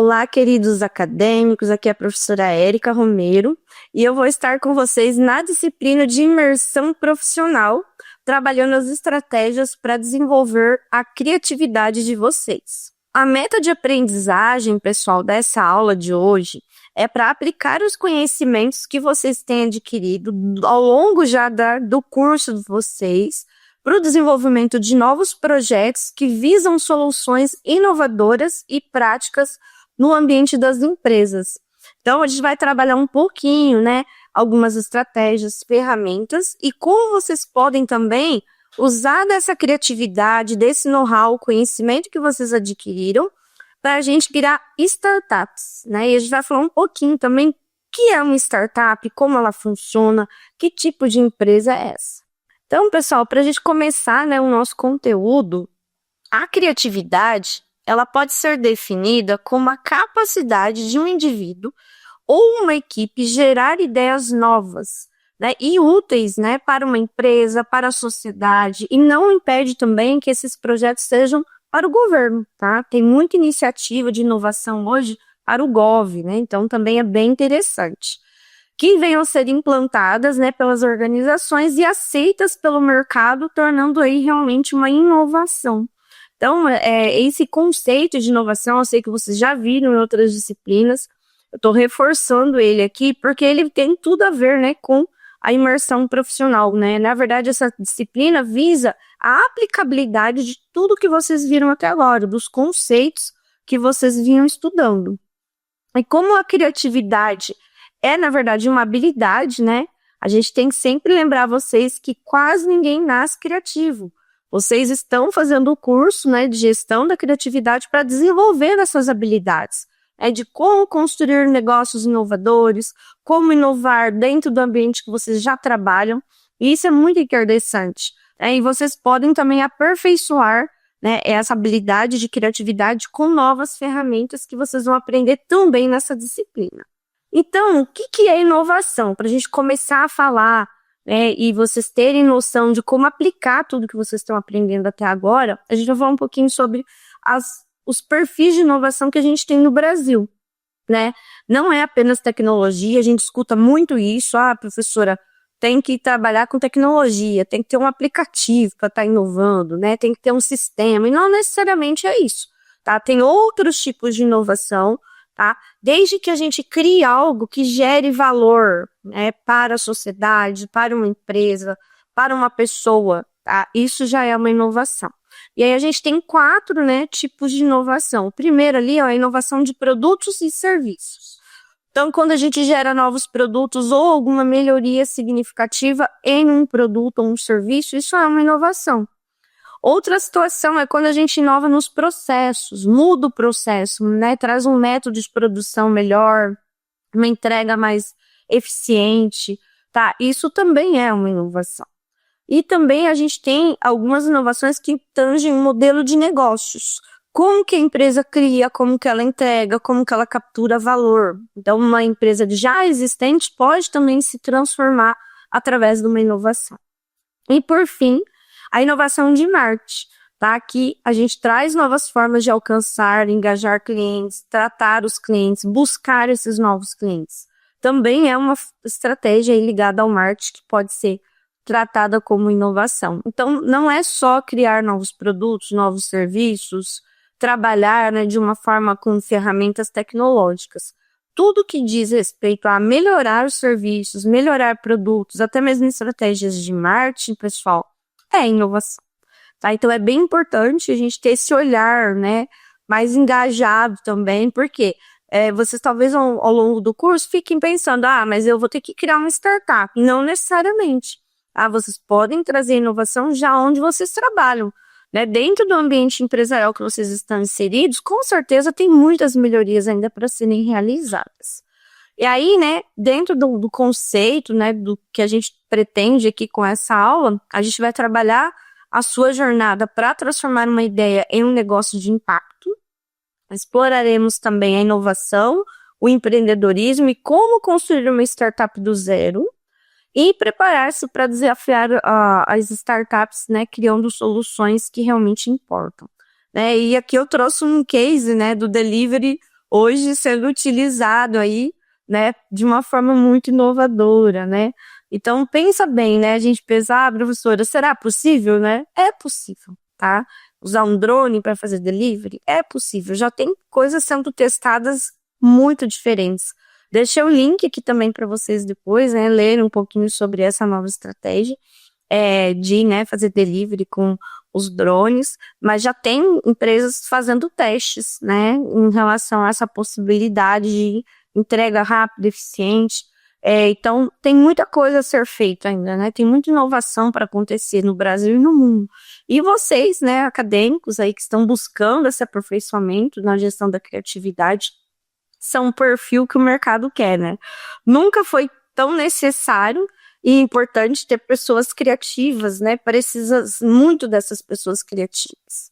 Olá, queridos acadêmicos, aqui é a professora Érica Romero e eu vou estar com vocês na disciplina de imersão profissional, trabalhando as estratégias para desenvolver a criatividade de vocês. A meta de aprendizagem, pessoal, dessa aula de hoje é para aplicar os conhecimentos que vocês têm adquirido ao longo já do curso de vocês para o desenvolvimento de novos projetos que visam soluções inovadoras e práticas no ambiente das empresas. Então, a gente vai trabalhar um pouquinho, algumas estratégias, ferramentas e como vocês podem também usar dessa criatividade, desse know-how, conhecimento que vocês adquiriram para a gente criar startups, E a gente vai falar um pouquinho também o que é uma startup, como ela funciona, que tipo de empresa é essa. Então, pessoal, para a gente começar, o nosso conteúdo, a criatividade, ela pode ser definida como a capacidade de um indivíduo ou uma equipe gerar ideias novas, e úteis, para uma empresa, para a sociedade, e não impede também que esses projetos sejam para o governo, tá? Tem muita iniciativa de inovação hoje para o GOV, Então também é bem interessante. Que venham a ser implantadas, pelas organizações e aceitas pelo mercado, tornando aí realmente uma inovação. Então, esse conceito de inovação, eu sei que vocês já viram em outras disciplinas, eu estou reforçando ele aqui, porque ele tem tudo a ver, com a imersão profissional, Na verdade, essa disciplina visa a aplicabilidade de tudo que vocês viram até agora, dos conceitos que vocês vinham estudando. E como a criatividade é, na verdade, uma habilidade, A gente tem que sempre lembrar vocês que quase ninguém nasce criativo. Vocês estão fazendo o curso, de gestão da criatividade para desenvolver essas habilidades, de como construir negócios inovadores, como inovar dentro do ambiente que vocês já trabalham. E isso é muito interessante. E vocês podem também aperfeiçoar, essa habilidade de criatividade com novas ferramentas que vocês vão aprender também nessa disciplina. Então, o que é inovação? Para a gente começar a falar, e vocês terem noção de como aplicar tudo que vocês estão aprendendo até agora, a gente vai falar um pouquinho sobre os perfis de inovação que a gente tem no Brasil, Não é apenas tecnologia, a gente escuta muito isso, professora, tem que trabalhar com tecnologia, tem que ter um aplicativo para estar inovando, tem que ter um sistema, e não necessariamente é isso, tá? Tem outros tipos de inovação, tá? Desde que a gente crie algo que gere valor, para a sociedade, para uma empresa, para uma pessoa, tá? Isso já é uma inovação. E aí a gente tem 4, tipos de inovação. O primeiro ali é a inovação de produtos e serviços. Então, quando a gente gera novos produtos ou alguma melhoria significativa em um produto ou um serviço, isso é uma inovação. Outra situação é quando a gente inova nos processos, muda o processo, traz um método de produção melhor, uma entrega mais eficiente, tá? Isso também é uma inovação. E também a gente tem algumas inovações que tangem um modelo de negócios. Como que a empresa cria, como que ela entrega, como que ela captura valor. Então, uma empresa já existente pode também se transformar através de uma inovação. E, por fim, a inovação de marketing, tá? Aqui a gente traz novas formas de alcançar, engajar clientes, tratar os clientes, buscar esses novos clientes. Também é uma estratégia ligada ao marketing que pode ser tratada como inovação. Então, não é só criar novos produtos, novos serviços, trabalhar, de uma forma com ferramentas tecnológicas. Tudo que diz respeito a melhorar os serviços, melhorar produtos, até mesmo estratégias de marketing, pessoal, é inovação, tá? Então, é bem importante a gente ter esse olhar, mais engajado também, porque vocês talvez ao longo do curso fiquem pensando, mas eu vou ter que criar uma startup. Não necessariamente, tá? Vocês podem trazer inovação já onde vocês trabalham, Dentro do ambiente empresarial que vocês estão inseridos, com certeza tem muitas melhorias ainda para serem realizadas. E aí, dentro do conceito, do que a gente pretende aqui com essa aula, a gente vai trabalhar a sua jornada para transformar uma ideia em um negócio de impacto. Exploraremos também a inovação, o empreendedorismo e como construir uma startup do zero. E preparar-se para desafiar as startups, criando soluções que realmente importam. E aqui eu trouxe um case, do Delivery hoje sendo utilizado aí, né, de uma forma muito inovadora, né? Então, pensa bem, né? A gente pensa, professora, será possível, né? É possível, tá? Usar um drone para fazer delivery? É possível. Já tem coisas sendo testadas muito diferentes. Deixei o link aqui também para vocês depois, né? Lerem um pouquinho sobre essa nova estratégia de, né, fazer delivery com os drones, mas já tem empresas fazendo testes, né, em relação a essa possibilidade de entrega rápida, eficiente. Então, tem muita coisa a ser feita ainda, né? Tem muita inovação para acontecer no Brasil e no mundo. E vocês, né, acadêmicos aí que estão buscando esse aperfeiçoamento na gestão da criatividade, são um perfil que o mercado quer, né? Nunca foi tão necessário e importante ter pessoas criativas, né? Precisa muito dessas pessoas criativas.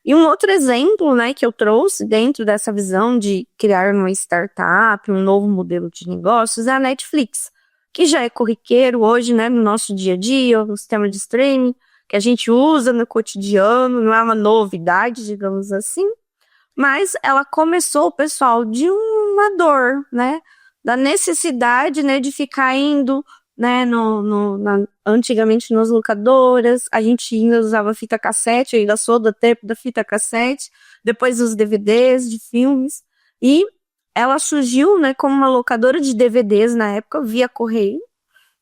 E um outro exemplo, né, que eu trouxe dentro dessa visão de criar uma startup, um novo modelo de negócios, é a Netflix, que já é corriqueiro hoje, né, no nosso dia a dia, no sistema de streaming, que a gente usa no cotidiano, não é uma novidade, digamos assim, mas ela começou, pessoal, de uma dor, né, da necessidade, né, de ficar indo, né, antigamente nas locadoras, a gente ainda usava fita cassete, eu ainda sou do tempo da fita cassete, depois os DVDs de filmes, e ela surgiu, né, como uma locadora de DVDs na época, via correio,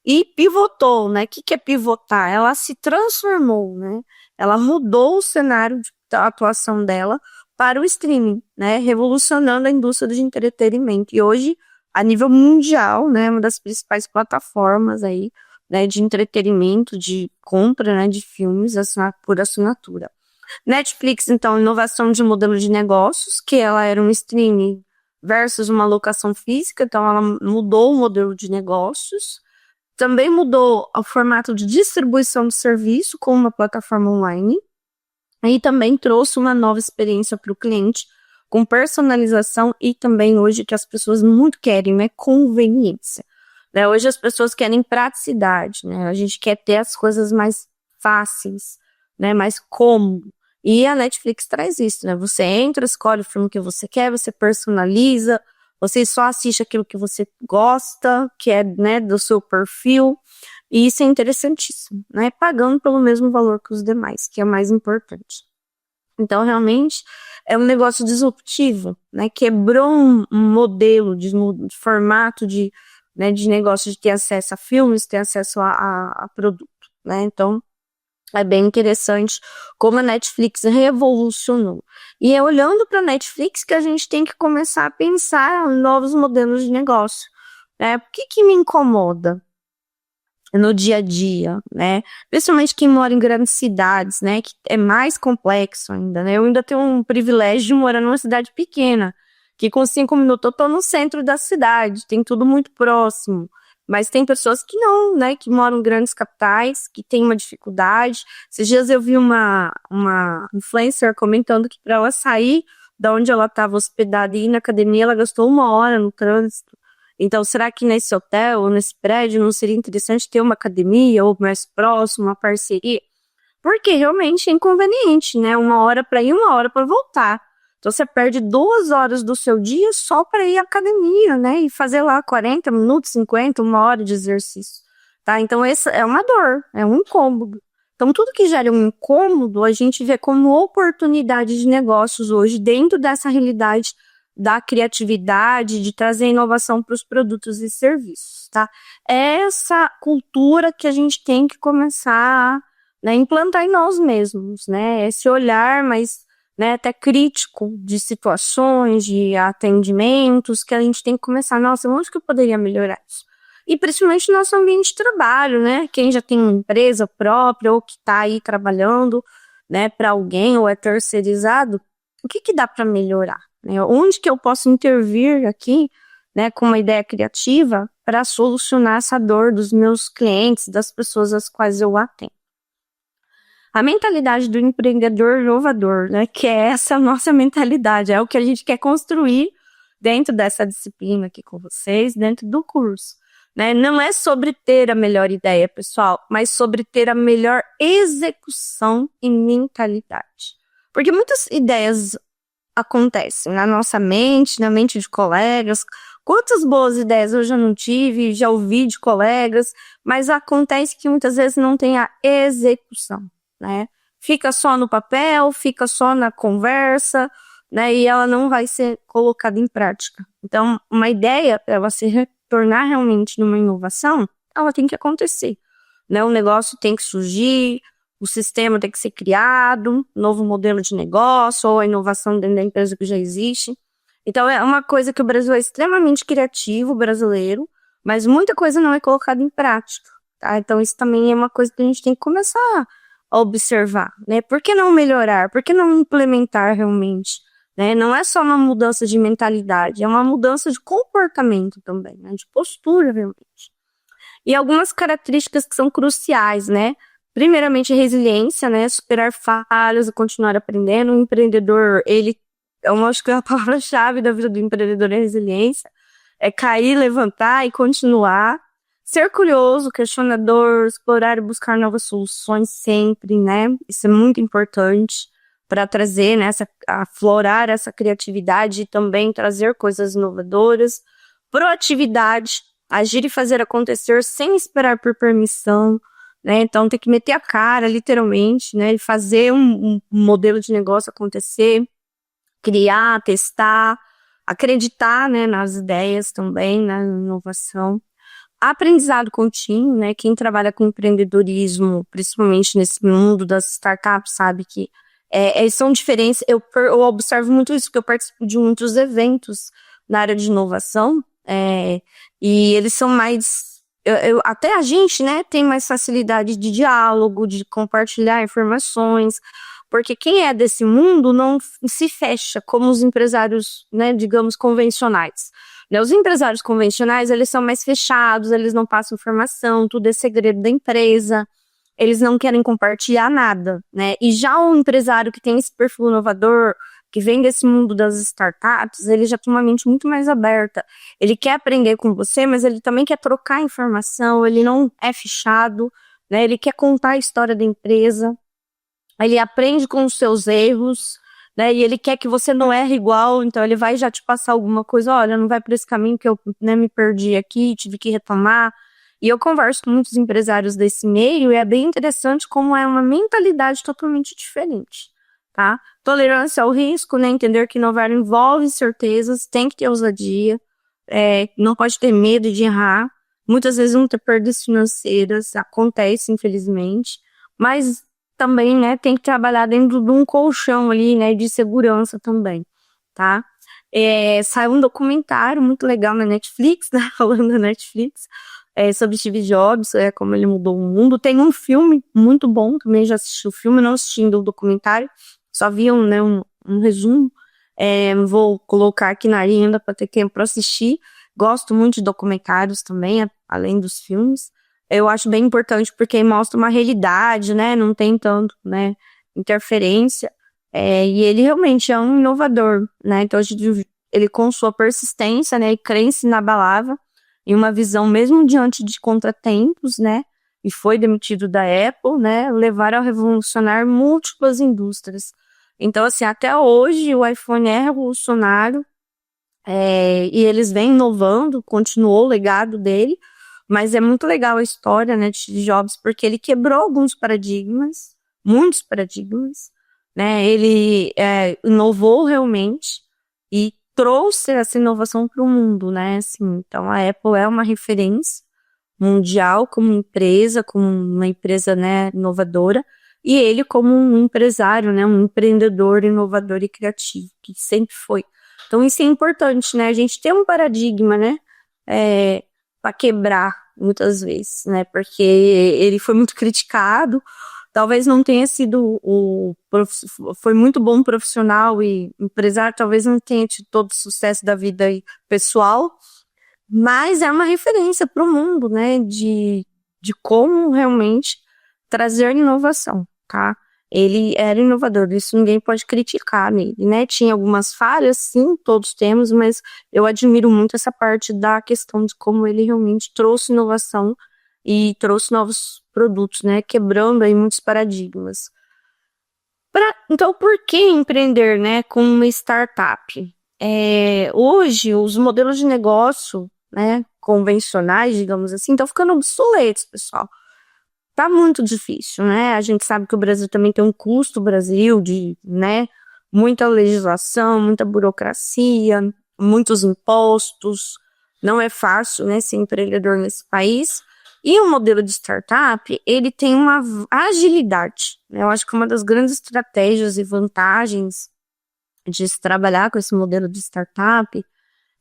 e pivotou, né, o que é pivotar? Ela se transformou, né, ela mudou o cenário de atuação dela para o streaming, né, revolucionando a indústria de entretenimento, e hoje a nível mundial, né, uma das principais plataformas aí, né, de entretenimento, de compra, né, de filmes por assinatura. Netflix, então, inovação de modelo de negócios, que ela era um streaming versus uma locação física, então ela mudou o modelo de negócios, também mudou o formato de distribuição de serviço com uma plataforma online, e também trouxe uma nova experiência para o cliente, com personalização e também hoje que as pessoas muito querem, né, conveniência. Né? Hoje as pessoas querem praticidade, né? A gente quer ter as coisas mais fáceis, né, mais cômodo. E a Netflix traz isso, né? Você entra, escolhe o filme que você quer, você personaliza, você só assiste aquilo que você gosta, que é, né, do seu perfil. E isso é interessantíssimo, né? Pagando pelo mesmo valor que os demais, que é o mais importante. Então, realmente, é um negócio disruptivo, né? Quebrou um modelo de formato de negócio de ter acesso a filmes, ter acesso a produto, né? Então, é bem interessante como a Netflix revolucionou. E é olhando para a Netflix que a gente tem que começar a pensar em novos modelos de negócio, né? Por que me incomoda no dia a dia, né? Principalmente quem mora em grandes cidades, né? Que é mais complexo ainda, né? Eu ainda tenho um privilégio de morar numa cidade pequena, que com 5 minutos eu tô no centro da cidade, tem tudo muito próximo. Mas tem pessoas que não, né? Que moram em grandes capitais, que têm uma dificuldade. Esses dias eu vi uma influencer comentando que para ela sair da onde ela estava hospedada e ir na academia, ela gastou 1 hora no trânsito. Então, será que nesse hotel ou nesse prédio não seria interessante ter uma academia ou mais próximo, uma parceria? Porque realmente é inconveniente, né? 1 hora para ir, 1 hora para voltar. Então, você perde 2 horas do seu dia só para ir à academia, né? E fazer lá 40 minutos, 50, 1 hora de exercício, tá? Então, essa é uma dor, é um incômodo. Então, tudo que gera um incômodo, a gente vê como oportunidade de negócios hoje dentro dessa realidade da criatividade, de trazer inovação para os produtos e serviços, tá? É essa cultura que a gente tem que começar a, né, implantar em nós mesmos, né? Esse olhar mais, né, até crítico de situações, de atendimentos, que a gente tem que começar, nossa, onde que eu poderia melhorar isso? E principalmente no nosso ambiente de trabalho, né? Quem já tem uma empresa própria ou que está aí trabalhando, né, para alguém ou é terceirizado, o que dá para melhorar? Né? Onde que eu posso intervir aqui, né, com uma ideia criativa para solucionar essa dor dos meus clientes, das pessoas às quais eu atendo? A mentalidade do empreendedor inovador, né, que é essa nossa mentalidade, é o que a gente quer construir dentro dessa disciplina aqui com vocês, dentro do curso. Né? Não é sobre ter a melhor ideia, pessoal, mas sobre ter a melhor execução e mentalidade. Porque muitas ideias acontecem na nossa mente, na mente de colegas. Quantas boas ideias eu já não tive, já ouvi de colegas, mas acontece que muitas vezes não tem a execução, né? Fica só no papel, fica só na conversa, né? E ela não vai ser colocada em prática. Então, uma ideia, para ela se retornar realmente numa inovação, ela tem que acontecer, né? O negócio tem que surgir, o sistema tem que ser criado, novo modelo de negócio, ou a inovação dentro da empresa que já existe. Então, é uma coisa que o Brasil é extremamente criativo, o brasileiro, mas muita coisa não é colocada em prática, tá? Então, isso também é uma coisa que a gente tem que começar a observar, né? Por que não melhorar? Por que não implementar realmente? Né? Não é só uma mudança de mentalidade, é uma mudança de comportamento também, né? De postura, realmente. E algumas características que são cruciais, né? Primeiramente, resiliência, né? Superar falhas e continuar aprendendo. O empreendedor, eu acho que a palavra-chave da vida do empreendedor é resiliência. É cair, levantar e continuar. Ser curioso, questionador, explorar e buscar novas soluções sempre, né? Isso é muito importante para trazer, né, aflorar essa criatividade e também trazer coisas inovadoras. Proatividade, agir e fazer acontecer sem esperar por permissão, né? Então tem que meter a cara, literalmente, né? E fazer um modelo de negócio acontecer, criar, testar, acreditar, né, nas ideias também, na inovação. Aprendizado contínuo, né? Quem trabalha com empreendedorismo, principalmente nesse mundo das startups, sabe que são diferentes. Eu observo muito isso, porque eu participo de muitos eventos na área de inovação, e eles são mais. Até a gente, né, tem mais facilidade de diálogo, de compartilhar informações, porque quem é desse mundo não se fecha como os empresários, né, digamos, convencionais. Né, os empresários convencionais, eles são mais fechados, eles não passam informação, tudo é segredo da empresa, eles não querem compartilhar nada, né? E já o empresário que tem esse perfil inovador, que vem desse mundo das startups, ele já tem uma mente muito mais aberta. Ele quer aprender com você, mas ele também quer trocar informação, ele não é fechado, né? Ele quer contar a história da empresa, ele aprende com os seus erros, né? E ele quer que você não erre igual, então ele vai já te passar alguma coisa, olha, não vai por esse caminho que eu, né, me perdi aqui, tive que retomar. E eu converso com muitos empresários desse meio e é bem interessante como é uma mentalidade totalmente diferente, tá? Tolerância ao risco, né? Entender que inovar envolve certezas, tem que ter ousadia, não pode ter medo de errar. Muitas vezes muitas perdas financeiras acontece, infelizmente, mas também, né, tem que trabalhar dentro de um colchão ali, né, de segurança também, tá? Saiu um documentário muito legal na Netflix, né, falando da Netflix, sobre Steve Jobs, como ele mudou o mundo. Tem um filme muito bom, também já assisti o filme, não assisti o documentário, só vi um resumo. Vou colocar aqui na agenda para ter tempo para assistir. Gosto muito de documentários também, além dos filmes. Eu acho bem importante porque mostra uma realidade, né? Não tem tanto, né, interferência. E ele realmente é um inovador, né? Então, ele com sua persistência, né, e crença inabalável, e uma visão mesmo diante de contratempos, né? E foi demitido da Apple, né? Levaram a revolucionar múltiplas indústrias. Então, assim, até hoje o iPhone é revolucionário, e eles vêm inovando, continuou o legado dele, mas é muito legal a história, né, de Steve Jobs, porque ele quebrou alguns paradigmas, muitos paradigmas, né? Ele inovou realmente e trouxe essa inovação para o mundo, né? Assim, então a Apple é uma referência mundial como uma empresa, né, inovadora, e ele como um empresário, né, um empreendedor inovador e criativo, que sempre foi. Então isso é importante, né? A gente tem um paradigma, né, para quebrar muitas vezes, né? Porque ele foi muito criticado. Talvez não tenha sido foi muito bom profissional e empresário, talvez não tenha tido todo o sucesso da vida pessoal, mas é uma referência para o mundo, né, de como realmente trazer inovação, tá? Ele era inovador, isso ninguém pode criticar nele, né? Tinha algumas falhas, sim, todos temos, mas eu admiro muito essa parte da questão de como ele realmente trouxe inovação e trouxe novos produtos, né? Quebrando aí muitos paradigmas. Então, por que empreender, né, com uma startup? Hoje, os modelos de negócio, né, convencionais, digamos assim, estão ficando obsoletos, pessoal. Tá muito difícil, né? A gente sabe que o Brasil também tem um custo, Brasil, de, né, muita legislação, muita burocracia, muitos impostos. Não é fácil, né, ser empreendedor nesse país. E o modelo de startup, ele tem uma agilidade, né? Eu acho que uma das grandes estratégias e vantagens de se trabalhar com esse modelo de startup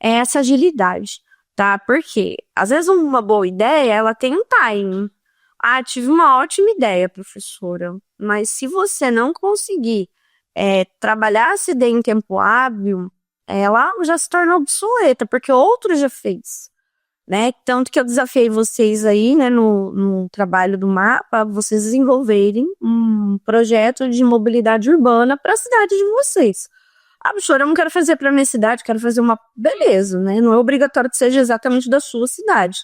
é essa agilidade, tá? Porque às vezes uma boa ideia, ela tem um timing. Ah, tive uma ótima ideia, professora, mas se você não conseguir trabalhar essa ideia em tempo hábil, ela já se torna obsoleta, porque outro já fez, né? Tanto que eu desafiei vocês aí, né, no trabalho do mapa, vocês desenvolverem um projeto de mobilidade urbana para a cidade de vocês. Ah, professora, eu não quero fazer para minha cidade, quero fazer uma. Beleza, né? Não é obrigatório que seja exatamente da sua cidade.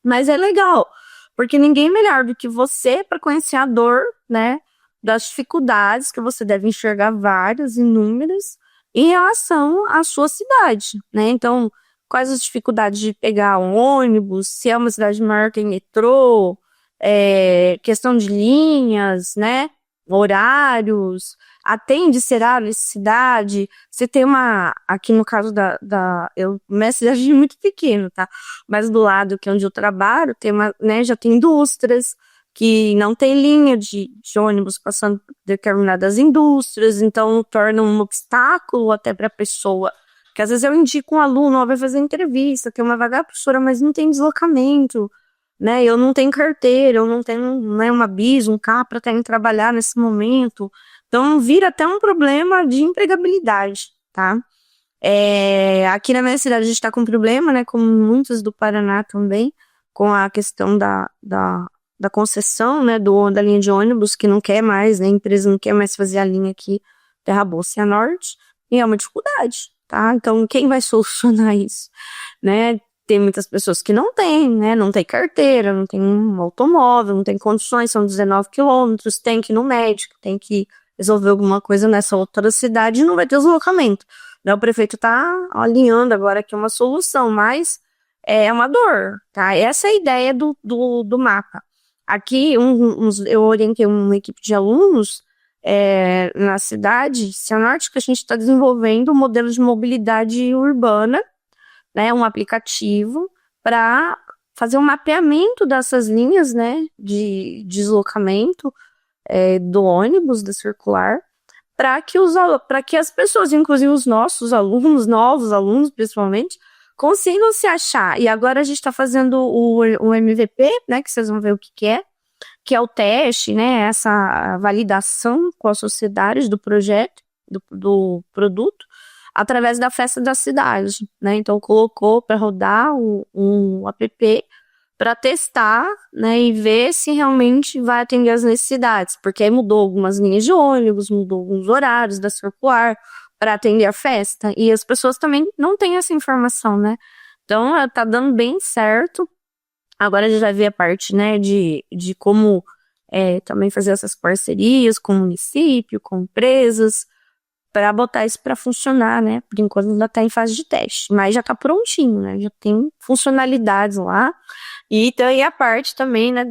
Mas é legal, porque ninguém é melhor do que você para conhecer a dor, né? Das dificuldades, que você deve enxergar várias, inúmeras, em relação à sua cidade, né? Então, quais as dificuldades de pegar um ônibus, se é uma cidade maior, tem metrô, questão de linhas, né? Horários, atende, será, a necessidade. Você tem aqui no caso minha cidade é muito pequena, tá? Mas do lado que é onde eu trabalho, tem né, já tem indústrias que não tem linha de ônibus passando por determinadas indústrias, então torna um obstáculo até para a pessoa. Porque às vezes eu indico um aluno, ó, vai fazer entrevista, tem uma vaga, professora, mas não tem deslocamento, né? Eu não tenho carteira, eu não tenho, né, uma bis, um carro para estar indo trabalhar nesse momento. Então vira até um problema de empregabilidade, tá? Aqui na minha cidade a gente está com problema, né? Como muitos do Paraná também, com a questão da concessão, né? Da linha de ônibus, que não quer mais, né? A empresa não quer mais fazer a linha aqui, Terra Boa e Norte, e é uma dificuldade, tá? Então, quem vai solucionar isso, né? Tem muitas pessoas que não têm, né? Não tem carteira, não tem um automóvel, não tem condições, são 19 quilômetros, tem que ir no médico, tem que resolver alguma coisa nessa outra cidade e não vai ter deslocamento. Né? O prefeito está alinhando agora aqui uma solução, mas é uma dor, tá? Essa é a ideia do mapa. Aqui, eu orientei uma equipe de alunos na cidade, Cianorte, que a gente está desenvolvendo um modelo de mobilidade urbana, né? Um aplicativo para fazer um mapeamento dessas linhas, né? De deslocamento do ônibus, da circular, para que as pessoas, inclusive os nossos alunos, novos alunos principalmente, consigam se achar. E agora a gente está fazendo o MVP, né, que vocês vão ver o que é o teste, né, essa validação com as sociedades do projeto, do produto, através da festa da cidade, né, então colocou para rodar um app para testar, né, e ver se realmente vai atender as necessidades, porque aí mudou algumas linhas de ônibus, mudou alguns horários da circular para atender a festa, e as pessoas também não têm essa informação, né, então tá dando bem certo. Agora a gente vai ver a parte, né, de como também fazer essas parcerias com o município, com empresas, para botar isso para funcionar, né? Por enquanto ainda está em fase de teste, mas já está prontinho, né? Já tem funcionalidades lá. E tem a parte também, né,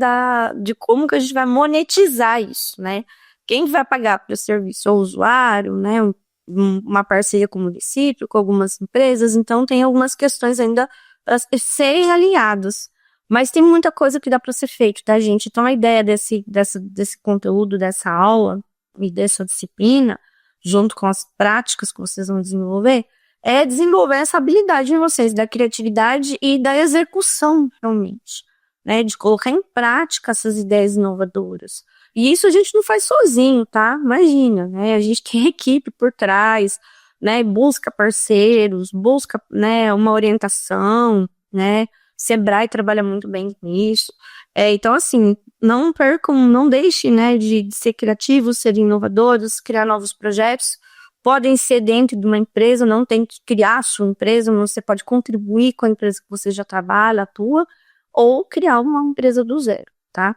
de como que a gente vai monetizar isso, né? Quem vai pagar pelo serviço? O usuário, né? Uma parceria com o município, com algumas empresas. Então tem algumas questões ainda a serem alinhadas. Mas tem muita coisa que dá para ser feito, tá, gente? Então a ideia desse conteúdo, dessa aula e dessa disciplina, junto com as práticas que vocês vão desenvolver, é desenvolver essa habilidade em vocês, da criatividade e da execução, realmente, né, de colocar em prática essas ideias inovadoras. E isso a gente não faz sozinho, tá? Imagina, né, a gente tem equipe por trás, né, busca parceiros, busca, né, uma orientação, né, Sebrae trabalha muito bem com isso. Então, assim, não percam, não deixem, né, de ser criativos, ser inovadores, criar novos projetos. Podem ser dentro de uma empresa, não tem que criar a sua empresa, você pode contribuir com a empresa que você já trabalha, atua, ou criar uma empresa do zero, tá?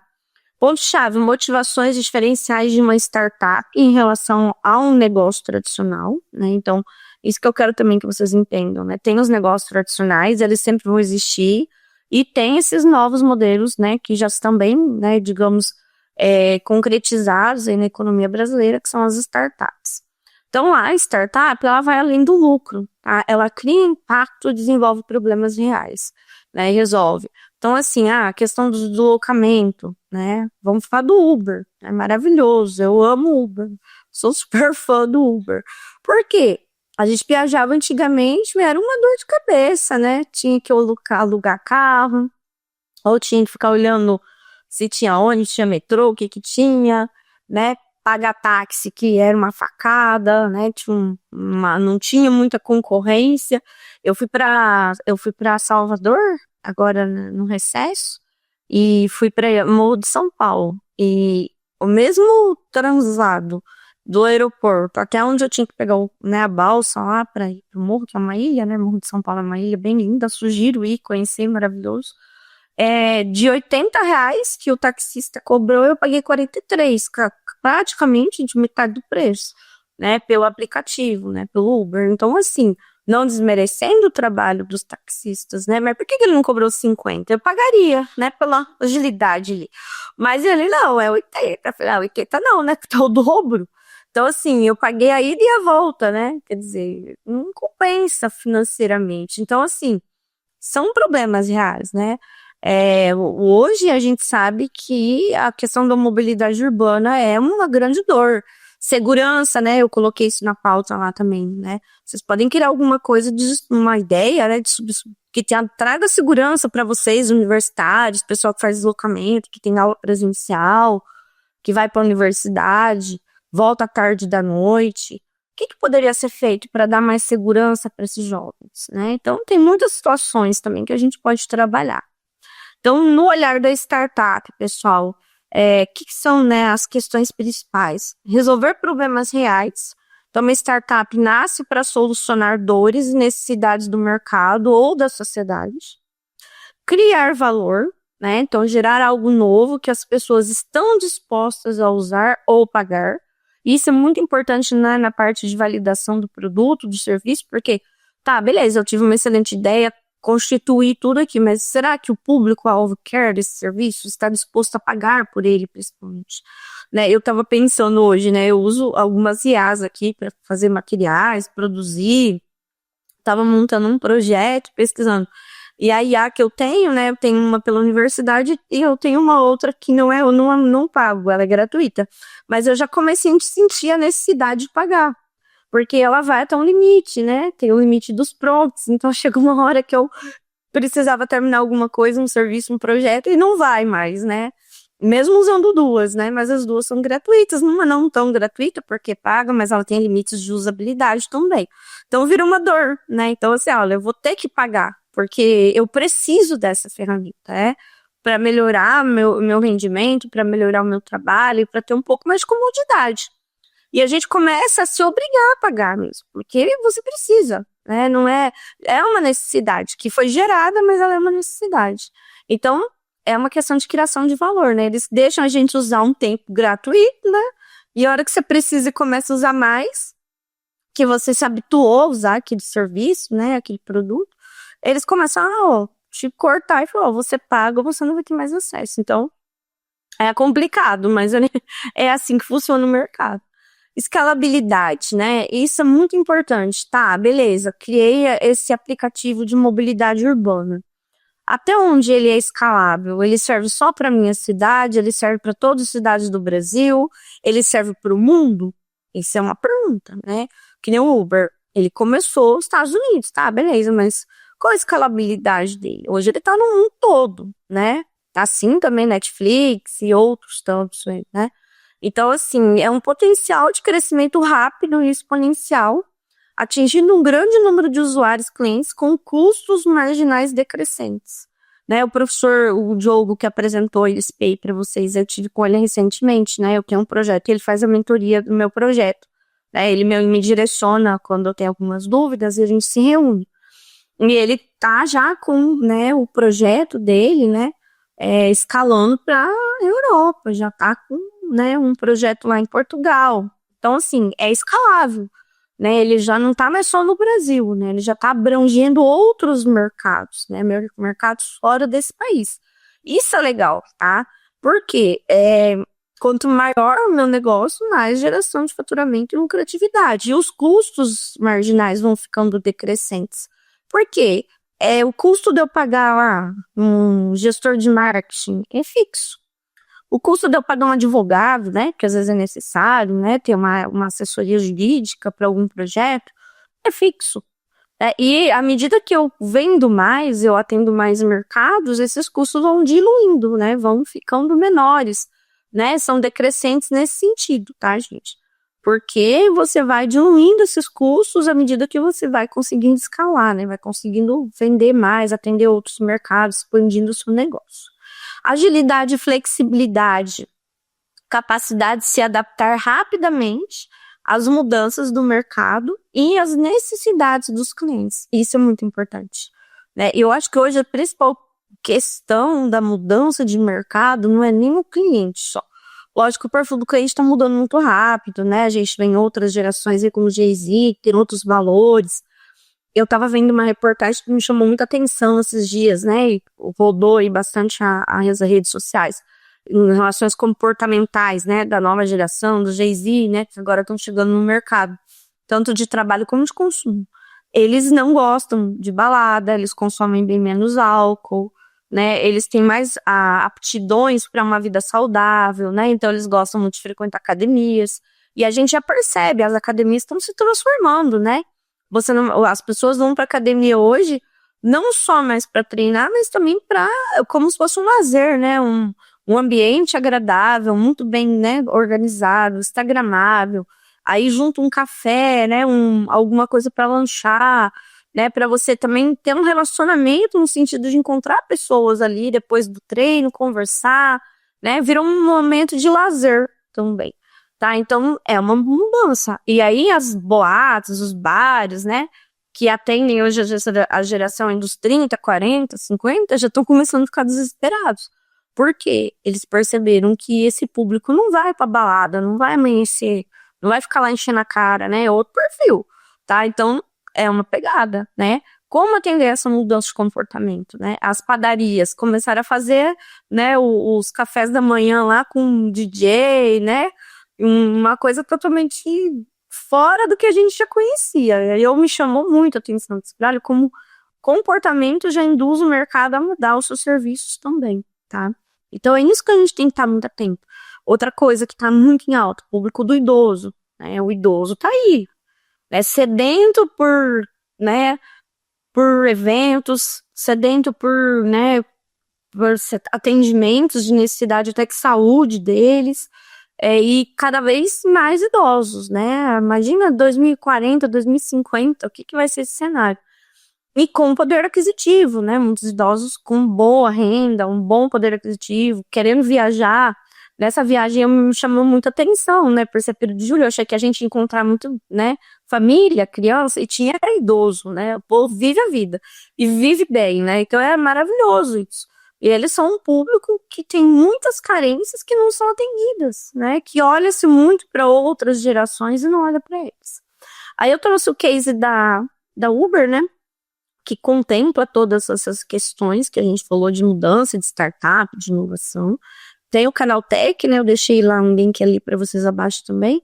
Ponto-chave, motivações diferenciais de uma startup em relação a um negócio tradicional, né? Então, isso que eu quero também que vocês entendam, né? Tem os negócios tradicionais, eles sempre vão existir, e tem esses novos modelos, né, que já estão bem, né, digamos, concretizados aí na economia brasileira, que são as startups. Então, a startup, ela vai além do lucro, tá? Ela cria impacto, desenvolve problemas reais, né, e resolve. Então, assim, a questão do deslocamento, né? Vamos falar do Uber. É maravilhoso. Eu amo Uber. Sou super fã do Uber. Por quê? A gente viajava antigamente, era uma dor de cabeça, né? Tinha que alugar carro, ou tinha que ficar olhando se tinha ônibus, tinha metrô, o que que tinha, né? Pagar táxi, que era uma facada, né? Não tinha muita concorrência. Eu fui para Salvador, agora no recesso, e fui para Morro de São Paulo. E o mesmo translado do aeroporto até onde eu tinha que pegar né, a balsa lá para ir pro morro, que é uma ilha, né? Morro de São Paulo é uma ilha bem linda, sugiro ir conhecer, maravilhoso. De R$ 80 que o taxista cobrou, eu paguei 43, praticamente de metade do preço, né? Pelo aplicativo, né? Pelo Uber. Então, assim, não desmerecendo o trabalho dos taxistas, né? Mas por que ele não cobrou 50? Eu pagaria, né? Pela agilidade ali. Mas ele não, é 80. Eu falei, 80 não, né? Que tá o dobro. Então, assim, eu paguei a ida e a volta, né? Quer dizer, não compensa financeiramente. Então, assim, são problemas reais, né? Hoje a gente sabe que a questão da mobilidade urbana é uma grande dor. Segurança, né? Eu coloquei isso na pauta lá também, né? Vocês podem criar alguma coisa uma ideia, né? Que traga segurança para vocês, universitários, pessoal que faz deslocamento, que tem aula presencial, que vai para a universidade, volta à tarde da noite. O que poderia ser feito para dar mais segurança para esses jovens, né? Então, tem muitas situações também que a gente pode trabalhar. Então, no olhar da startup, pessoal, que são, né, as questões principais? Resolver problemas reais. Então, uma startup nasce para solucionar dores e necessidades do mercado ou da sociedade. Criar valor, né? Então, gerar algo novo que as pessoas estão dispostas a usar ou pagar. Isso é muito importante, né, na parte de validação do produto, do serviço, porque, tá, beleza, eu tive uma excelente ideia, constituir tudo aqui, mas será que o público-alvo quer desse serviço? Está disposto a pagar por ele, principalmente? Né, eu estava pensando hoje, né, eu uso algumas IAs aqui para fazer materiais, produzir, estava montando um projeto, pesquisando. E a IA que eu tenho, né, eu tenho uma pela universidade e eu tenho uma outra que eu não pago, ela é gratuita. Mas eu já comecei a sentir a necessidade de pagar. Porque ela vai até um limite, né? Tem o limite dos prompts. Então chega uma hora que eu precisava terminar alguma coisa, um serviço, um projeto, e não vai mais, né? Mesmo usando duas, né? Mas as duas são gratuitas. Uma não tão gratuita, porque paga, mas ela tem limites de usabilidade também. Então vira uma dor, né? Então, assim, olha, eu vou ter que pagar, porque eu preciso dessa ferramenta, para melhorar meu rendimento, para melhorar o meu trabalho, para ter um pouco mais de comodidade. E a gente começa a se obrigar a pagar mesmo, porque você precisa, né? Não é uma necessidade que foi gerada, mas ela é uma necessidade. Então, é uma questão de criação de valor, né? Eles deixam a gente usar um tempo gratuito, né? E a hora que você precisa e começa a usar mais, que você se habituou a usar aquele serviço, né? Aquele produto, eles começam a te cortar e falar, você paga ou você não vai ter mais acesso. Então, é complicado, mas é assim que funciona o mercado. Escalabilidade, né? Isso é muito importante. Tá, beleza, criei esse aplicativo de mobilidade urbana. Até onde ele é escalável? Ele serve só para minha cidade? Ele serve para todas as cidades do Brasil? Ele serve para o mundo? Isso é uma pergunta, né? Que nem o Uber. Ele começou nos Estados Unidos, tá, beleza, mas qual a escalabilidade dele? Hoje ele tá no mundo todo, né? Assim também Netflix e outros tantos, né? Então, assim, é um potencial de crescimento rápido e exponencial, atingindo um grande número de usuários clientes com custos marginais decrescentes. Né, o Diogo, que apresentou esse paper para vocês, eu tive com ele recentemente, né? Eu tenho um projeto, ele faz a mentoria do meu projeto. Né, ele me direciona quando eu tenho algumas dúvidas e a gente se reúne. E ele tá já com, né, o projeto dele, né, escalando para Europa, já está com, né, um projeto lá em Portugal. Então, assim, é escalável, né? Ele já não está mais só no Brasil, né? Ele já está abrangendo outros mercados, né? Mercados fora desse país. Isso é legal, tá? Porque quanto maior o meu negócio, mais geração de faturamento e lucratividade. E os custos marginais vão ficando decrescentes. Por quê? O custo de eu pagar lá um gestor de marketing é fixo. O custo de eu pagar um advogado, né, que às vezes é necessário, né, ter uma assessoria jurídica para algum projeto, é fixo. E à medida que eu vendo mais, eu atendo mais mercados, esses custos vão diluindo, né, vão ficando menores, né, são decrescentes nesse sentido, tá, gente? Porque você vai diluindo esses custos à medida que você vai conseguindo escalar, né, vai conseguindo vender mais, atender outros mercados, expandindo o seu negócio. Agilidade e flexibilidade, capacidade de se adaptar rapidamente às mudanças do mercado e às necessidades dos clientes. Isso é muito importante, né? Eu acho que hoje a principal questão da mudança de mercado não é nem o cliente só. Lógico que o perfil do cliente está mudando muito rápido, né? A gente vem outras gerações aí como Jay-Z, tem outros valores. Eu estava vendo uma reportagem que me chamou muita atenção esses dias, né? E rodou aí bastante as redes sociais em relações comportamentais, né? Da nova geração, do Jay-Z, né? Que agora estão chegando no mercado, tanto de trabalho como de consumo. Eles não gostam de balada, eles consomem bem menos álcool, né? Eles têm mais aptidões para uma vida saudável, né? Então eles gostam muito de frequentar academias. E a gente já percebe, as academias estão se transformando, né? As pessoas vão para academia hoje não só mais para treinar, mas também para como se fosse um lazer, né? Um ambiente agradável, muito bem, né, organizado, instagramável. Aí junto um café, né, alguma coisa para lanchar, né, para você também ter um relacionamento no sentido de encontrar pessoas ali depois do treino, conversar, né? Vira um momento de lazer também. Tá? Então, é uma mudança. E aí, as boates, os bares, né, que atendem hoje a geração dos 30, 40, 50, já estão começando a ficar desesperados. Por quê? Eles perceberam que esse público não vai pra balada, não vai amanhecer, não vai ficar lá enchendo a cara, né? É outro perfil, tá? Então, é uma pegada, né? Como atender essa mudança de comportamento, né? As padarias começaram a fazer, né, os cafés da manhã lá com DJ, né? Uma coisa totalmente fora do que a gente já conhecia. E me chamou muito a atenção desse trabalho, como comportamento já induz o mercado a mudar os seus serviços também, tá? Então é isso que a gente tem que estar muito atento. Outra coisa que está muito em alta, o público do idoso, né? O idoso tá aí, né? Sedento por, né, por eventos, sedento por, né, por atendimentos de necessidade até que saúde deles. E cada vez mais idosos, né? Imagina 2040, 2050, o que vai ser esse cenário? E com poder aquisitivo, né? Muitos idosos com boa renda, um bom poder aquisitivo, querendo viajar. Nessa viagem me chamou muita atenção, né? Por ser período de julho, eu achei que a gente ia encontrar muito, né? Família, criança, e tinha idoso, né? O povo vive a vida e vive bem, né? Então é maravilhoso isso. E eles são um público que tem muitas carências que não são atendidas, né? Que olha-se muito para outras gerações e não olha para eles. Aí eu trouxe o case da Uber, né? Que contempla todas essas questões que a gente falou de mudança, de startup, de inovação. Tem o Canal Tech, né? Eu deixei lá um link ali para vocês abaixo também,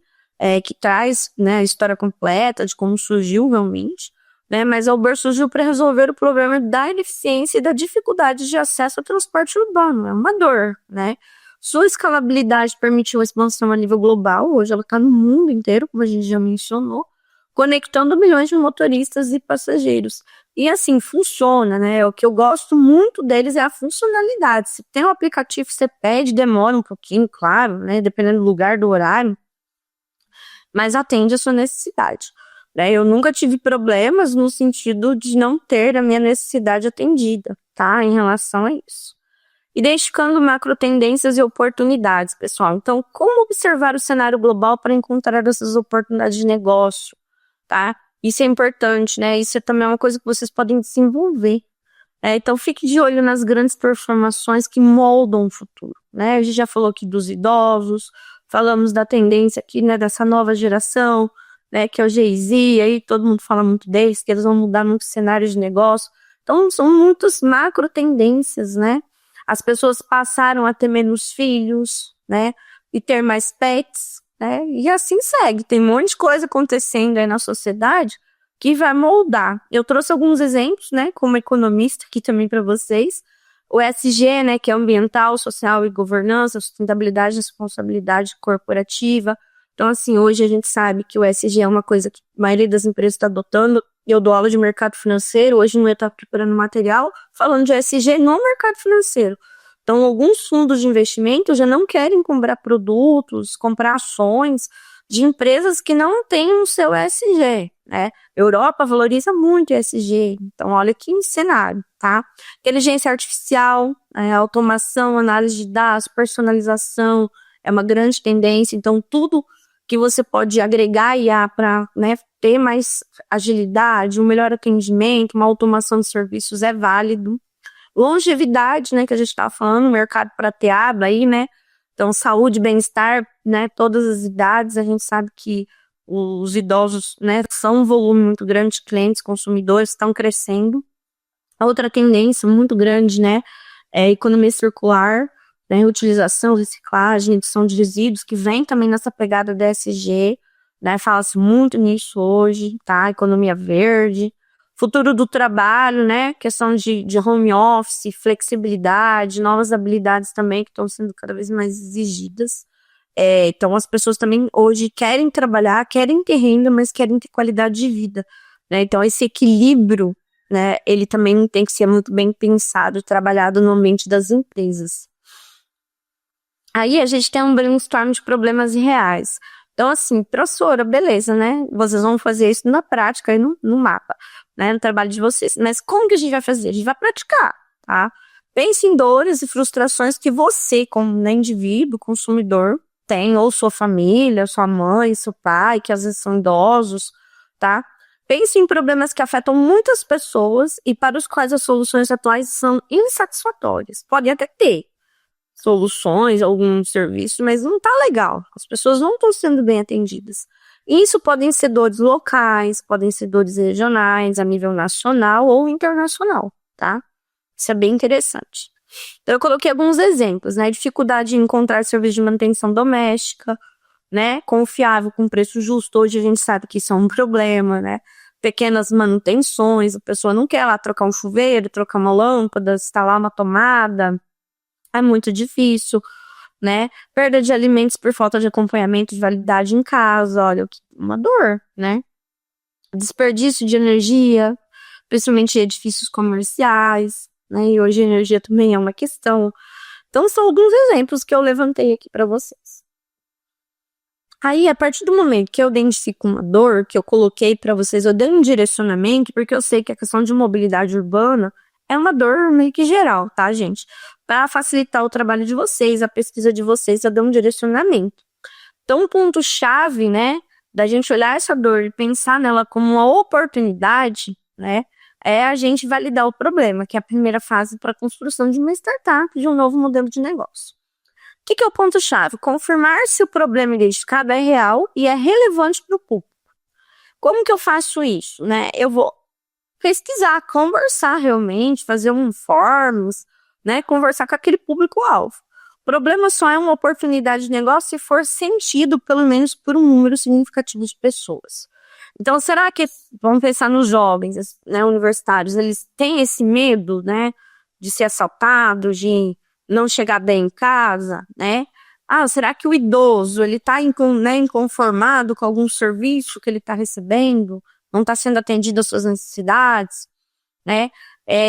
que traz, né, a história completa de como surgiu realmente. Né, mas a Uber surgiu para resolver o problema da ineficiência e da dificuldade de acesso ao transporte urbano. É uma dor, né? Sua escalabilidade permitiu a expansão a nível global. Hoje ela está no mundo inteiro, como a gente já mencionou, conectando milhões de motoristas e passageiros. E assim, funciona, né? O que eu gosto muito deles é a funcionalidade. Se tem um aplicativo, você pede, demora um pouquinho, claro, né? Dependendo do lugar, do horário, mas atende a sua necessidade. Eu nunca tive problemas no sentido de não ter a minha necessidade atendida, tá? Em relação a isso. Identificando macro tendências e oportunidades, pessoal. Então, como observar o cenário global para encontrar essas oportunidades de negócio, tá? Isso é importante, né? Isso é também uma coisa que vocês podem desenvolver. Então, fique de olho nas grandes transformações que moldam o futuro. né? A gente já falou aqui dos idosos, falamos da tendência aqui, né, dessa nova geração, né, que é o Gen-Z, aí todo mundo fala muito deles, que eles vão mudar muitos cenários de negócio. Então, são muitas macro tendências, né? As pessoas passaram a ter menos filhos, né? E ter mais pets, né? E assim segue. Tem um monte de coisa acontecendo aí na sociedade que vai moldar. Eu trouxe alguns exemplos, né? Como economista aqui também para vocês. O ESG, né? Que é ambiental, social e governança, sustentabilidade e responsabilidade corporativa. Então, assim, hoje a gente sabe que o ESG é uma coisa que a maioria das empresas está adotando. Eu dou aula de mercado financeiro, hoje não ia estar preparando material falando de ESG no mercado financeiro. Então, alguns fundos de investimento já não querem comprar produtos, comprar ações de empresas que não têm o seu ESG, né? A Europa valoriza muito o ESG, então olha que cenário, tá? Inteligência artificial, automação, análise de dados, personalização, é uma grande tendência, então tudo que você pode agregar IA para, né, ter mais agilidade, um melhor atendimento, uma automação de serviços é válido. Longevidade, né, que a gente estava falando, mercado prateado aí, né, então saúde, bem-estar, né, todas as idades, a gente sabe que os idosos, né, são um volume muito grande de clientes, consumidores, estão crescendo. A outra tendência muito grande, né, é a economia circular, né, utilização, reciclagem, redução de resíduos, que vem também nessa pegada da ESG, né, fala-se muito nisso hoje, tá, economia verde, futuro do trabalho, né, questão de home office, flexibilidade, novas habilidades também que estão sendo cada vez mais exigidas. Então as pessoas também hoje querem trabalhar, querem ter renda, mas querem ter qualidade de vida, né, então esse equilíbrio, né, ele também tem que ser muito bem pensado, trabalhado no ambiente das empresas. Aí a gente tem um brainstorm de problemas reais. Então, assim, professora, beleza, né? Vocês vão fazer isso na prática, aí no mapa, né? No trabalho de vocês. Mas como que a gente vai fazer? A gente vai praticar, tá? Pense em dores e frustrações que você, como, né, indivíduo, consumidor, tem, ou sua família, sua mãe, seu pai, que às vezes são idosos, tá? Pense em problemas que afetam muitas pessoas e para os quais as soluções atuais são insatisfatórias. Podem até ter soluções, alguns serviços, mas não tá legal. As pessoas não estão sendo bem atendidas. Isso podem ser dores locais, podem ser dores regionais, a nível nacional ou internacional, tá? Isso é bem interessante. Então, eu coloquei alguns exemplos, né? Dificuldade em encontrar serviço de manutenção doméstica, né? Confiável, com preço justo. Hoje a gente sabe que isso é um problema, né? Pequenas manutenções, a pessoa não quer lá trocar um chuveiro, trocar uma lâmpada, instalar uma tomada. É muito difícil, né? Perda de alimentos por falta de acompanhamento de validade em casa, olha, uma dor, né? Desperdício de energia, principalmente em edifícios comerciais, né? E hoje a energia também é uma questão. Então, são alguns exemplos que eu levantei aqui para vocês. Aí, a partir do momento que eu identifico uma dor, que eu coloquei para vocês, eu dei um direcionamento, porque eu sei que a questão de mobilidade urbana é uma dor meio que geral, tá, gente? Para facilitar o trabalho de vocês, a pesquisa de vocês, eu dei um direcionamento. Então, um ponto-chave, né, da gente olhar essa dor e pensar nela como uma oportunidade, né, é a gente validar o problema, que é a primeira fase para a construção de uma startup, de um novo modelo de negócio. O que é o ponto-chave? Confirmar se o problema identificado é real e é relevante para o público. Como que eu faço isso, né? Eu vou pesquisar, conversar realmente, fazer um forms, né, conversar com aquele público-alvo. O problema só é uma oportunidade de negócio se for sentido, pelo menos, por um número significativo de pessoas. Então, será que, vamos pensar nos jovens, né, universitários, eles têm esse medo, né, de ser assaltado, de não chegar bem em casa, né? Ah, será que o idoso, ele está inconformado com algum serviço que ele está recebendo? Não está sendo atendido às suas necessidades, né?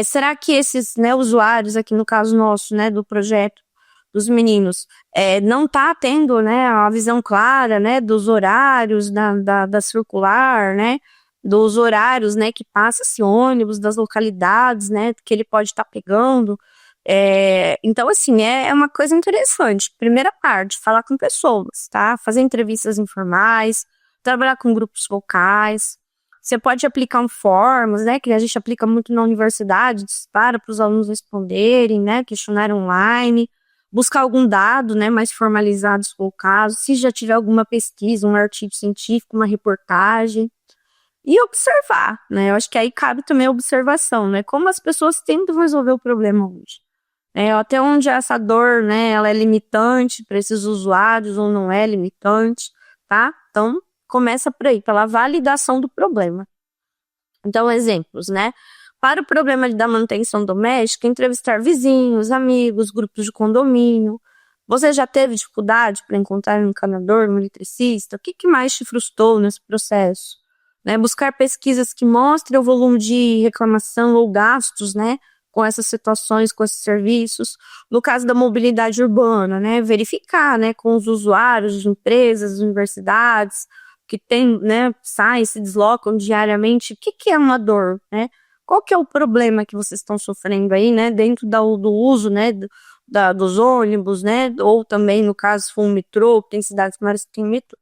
Será que esses, né, usuários, aqui no caso nosso, né, do projeto dos meninos, não está tendo, né, a visão clara, né, dos horários da circular, né, dos horários, né, que passa esse ônibus, das localidades, né, que ele pode estar pegando. Então, assim, é uma coisa interessante. Primeira parte, falar com pessoas, tá? Fazer entrevistas informais, trabalhar com grupos focais. Você pode aplicar um forms, né, que a gente aplica muito na universidade, para os alunos responderem, né, questionário online. buscar algum dado, né, mais formalizado, se for o caso, se já tiver alguma pesquisa, um artigo científico, uma reportagem, e observar, né, eu acho que aí cabe também a observação, né, como as pessoas tentam resolver o problema hoje. Até onde essa dor, né, ela é limitante para esses usuários ou não é limitante, tá? Então, começa por aí, pela validação do problema. Então, exemplos, né? Para o problema da manutenção doméstica, entrevistar vizinhos, amigos, grupos de condomínio. Você já teve dificuldade para encontrar um encanador, um eletricista? O que mais te frustrou nesse processo? Né? Buscar pesquisas que mostrem o volume de reclamação ou gastos, né, com essas situações, com esses serviços. No caso da mobilidade urbana, né, verificar, né, com os usuários de empresas, universidades, que tem, né, saem, se deslocam diariamente, o que é uma dor, né? Qual que é o problema que vocês estão sofrendo aí, né, dentro do uso, né, dos ônibus, né, ou também, no caso, se for um metrô, tem cidades maiores que tem metrô.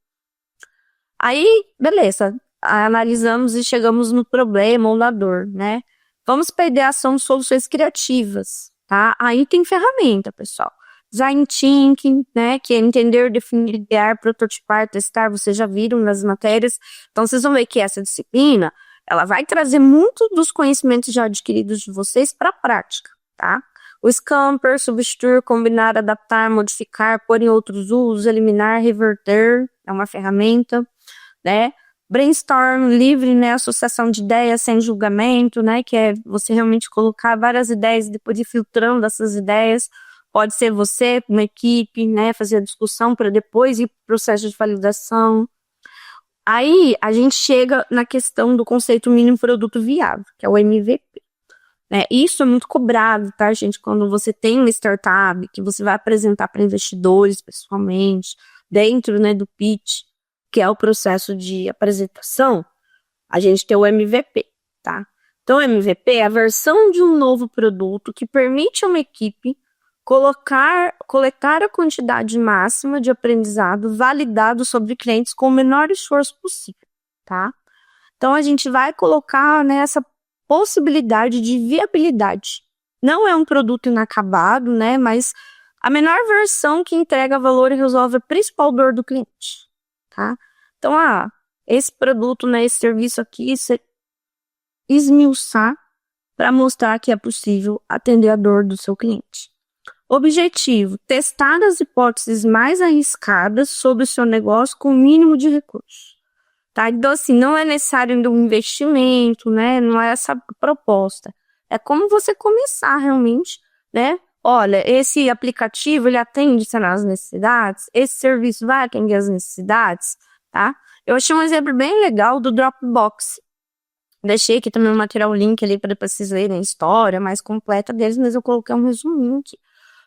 Aí, beleza, analisamos e chegamos no problema ou na dor, né? Vamos para a ideação de soluções criativas, tá? Aí tem ferramenta, pessoal. Design Thinking, né, que é entender, definir, idear, prototipar, testar, vocês já viram nas matérias. Então, vocês vão ver que essa disciplina, ela vai trazer muito dos conhecimentos já adquiridos de vocês para a prática, tá? O Scamper, substituir, combinar, adaptar, modificar, pôr em outros usos, eliminar, reverter, é uma ferramenta, né? Brainstorm, livre, né, associação de ideias sem julgamento, né, que é você realmente colocar várias ideias e depois ir filtrando essas ideias. Pode ser você, uma equipe, né, fazer a discussão para depois ir para o processo de validação. Aí a gente chega na questão do conceito mínimo produto viável, que é o MVP. Né? Isso é muito cobrado, tá, gente? Quando você tem uma startup que você vai apresentar para investidores pessoalmente, dentro, né, do pitch, que é o processo de apresentação, a gente tem o MVP, tá? Então, o MVP é a versão de um novo produto que permite a uma equipe coletar a quantidade máxima de aprendizado validado sobre clientes com o menor esforço possível, tá? Então, a gente vai colocar nessa possibilidade de viabilidade. Não é um produto inacabado, né? Mas a menor versão que entrega valor e resolve a principal dor do cliente, tá? Então, esse produto, né, esse serviço aqui, você esmiuçar para mostrar que é possível atender a dor do seu cliente. Objetivo, testar as hipóteses mais arriscadas sobre o seu negócio com o mínimo de recursos. Tá? Então, assim, não é necessário ainda um investimento, né? Não é essa a proposta. É como você começar realmente, né? Olha, esse aplicativo, ele atende, sei lá, as necessidades? Esse serviço vai atender as necessidades? Tá? Eu achei um exemplo bem legal do Dropbox. Deixei aqui também o material, link ali para vocês lerem a história mais completa deles, mas eu coloquei um resuminho aqui.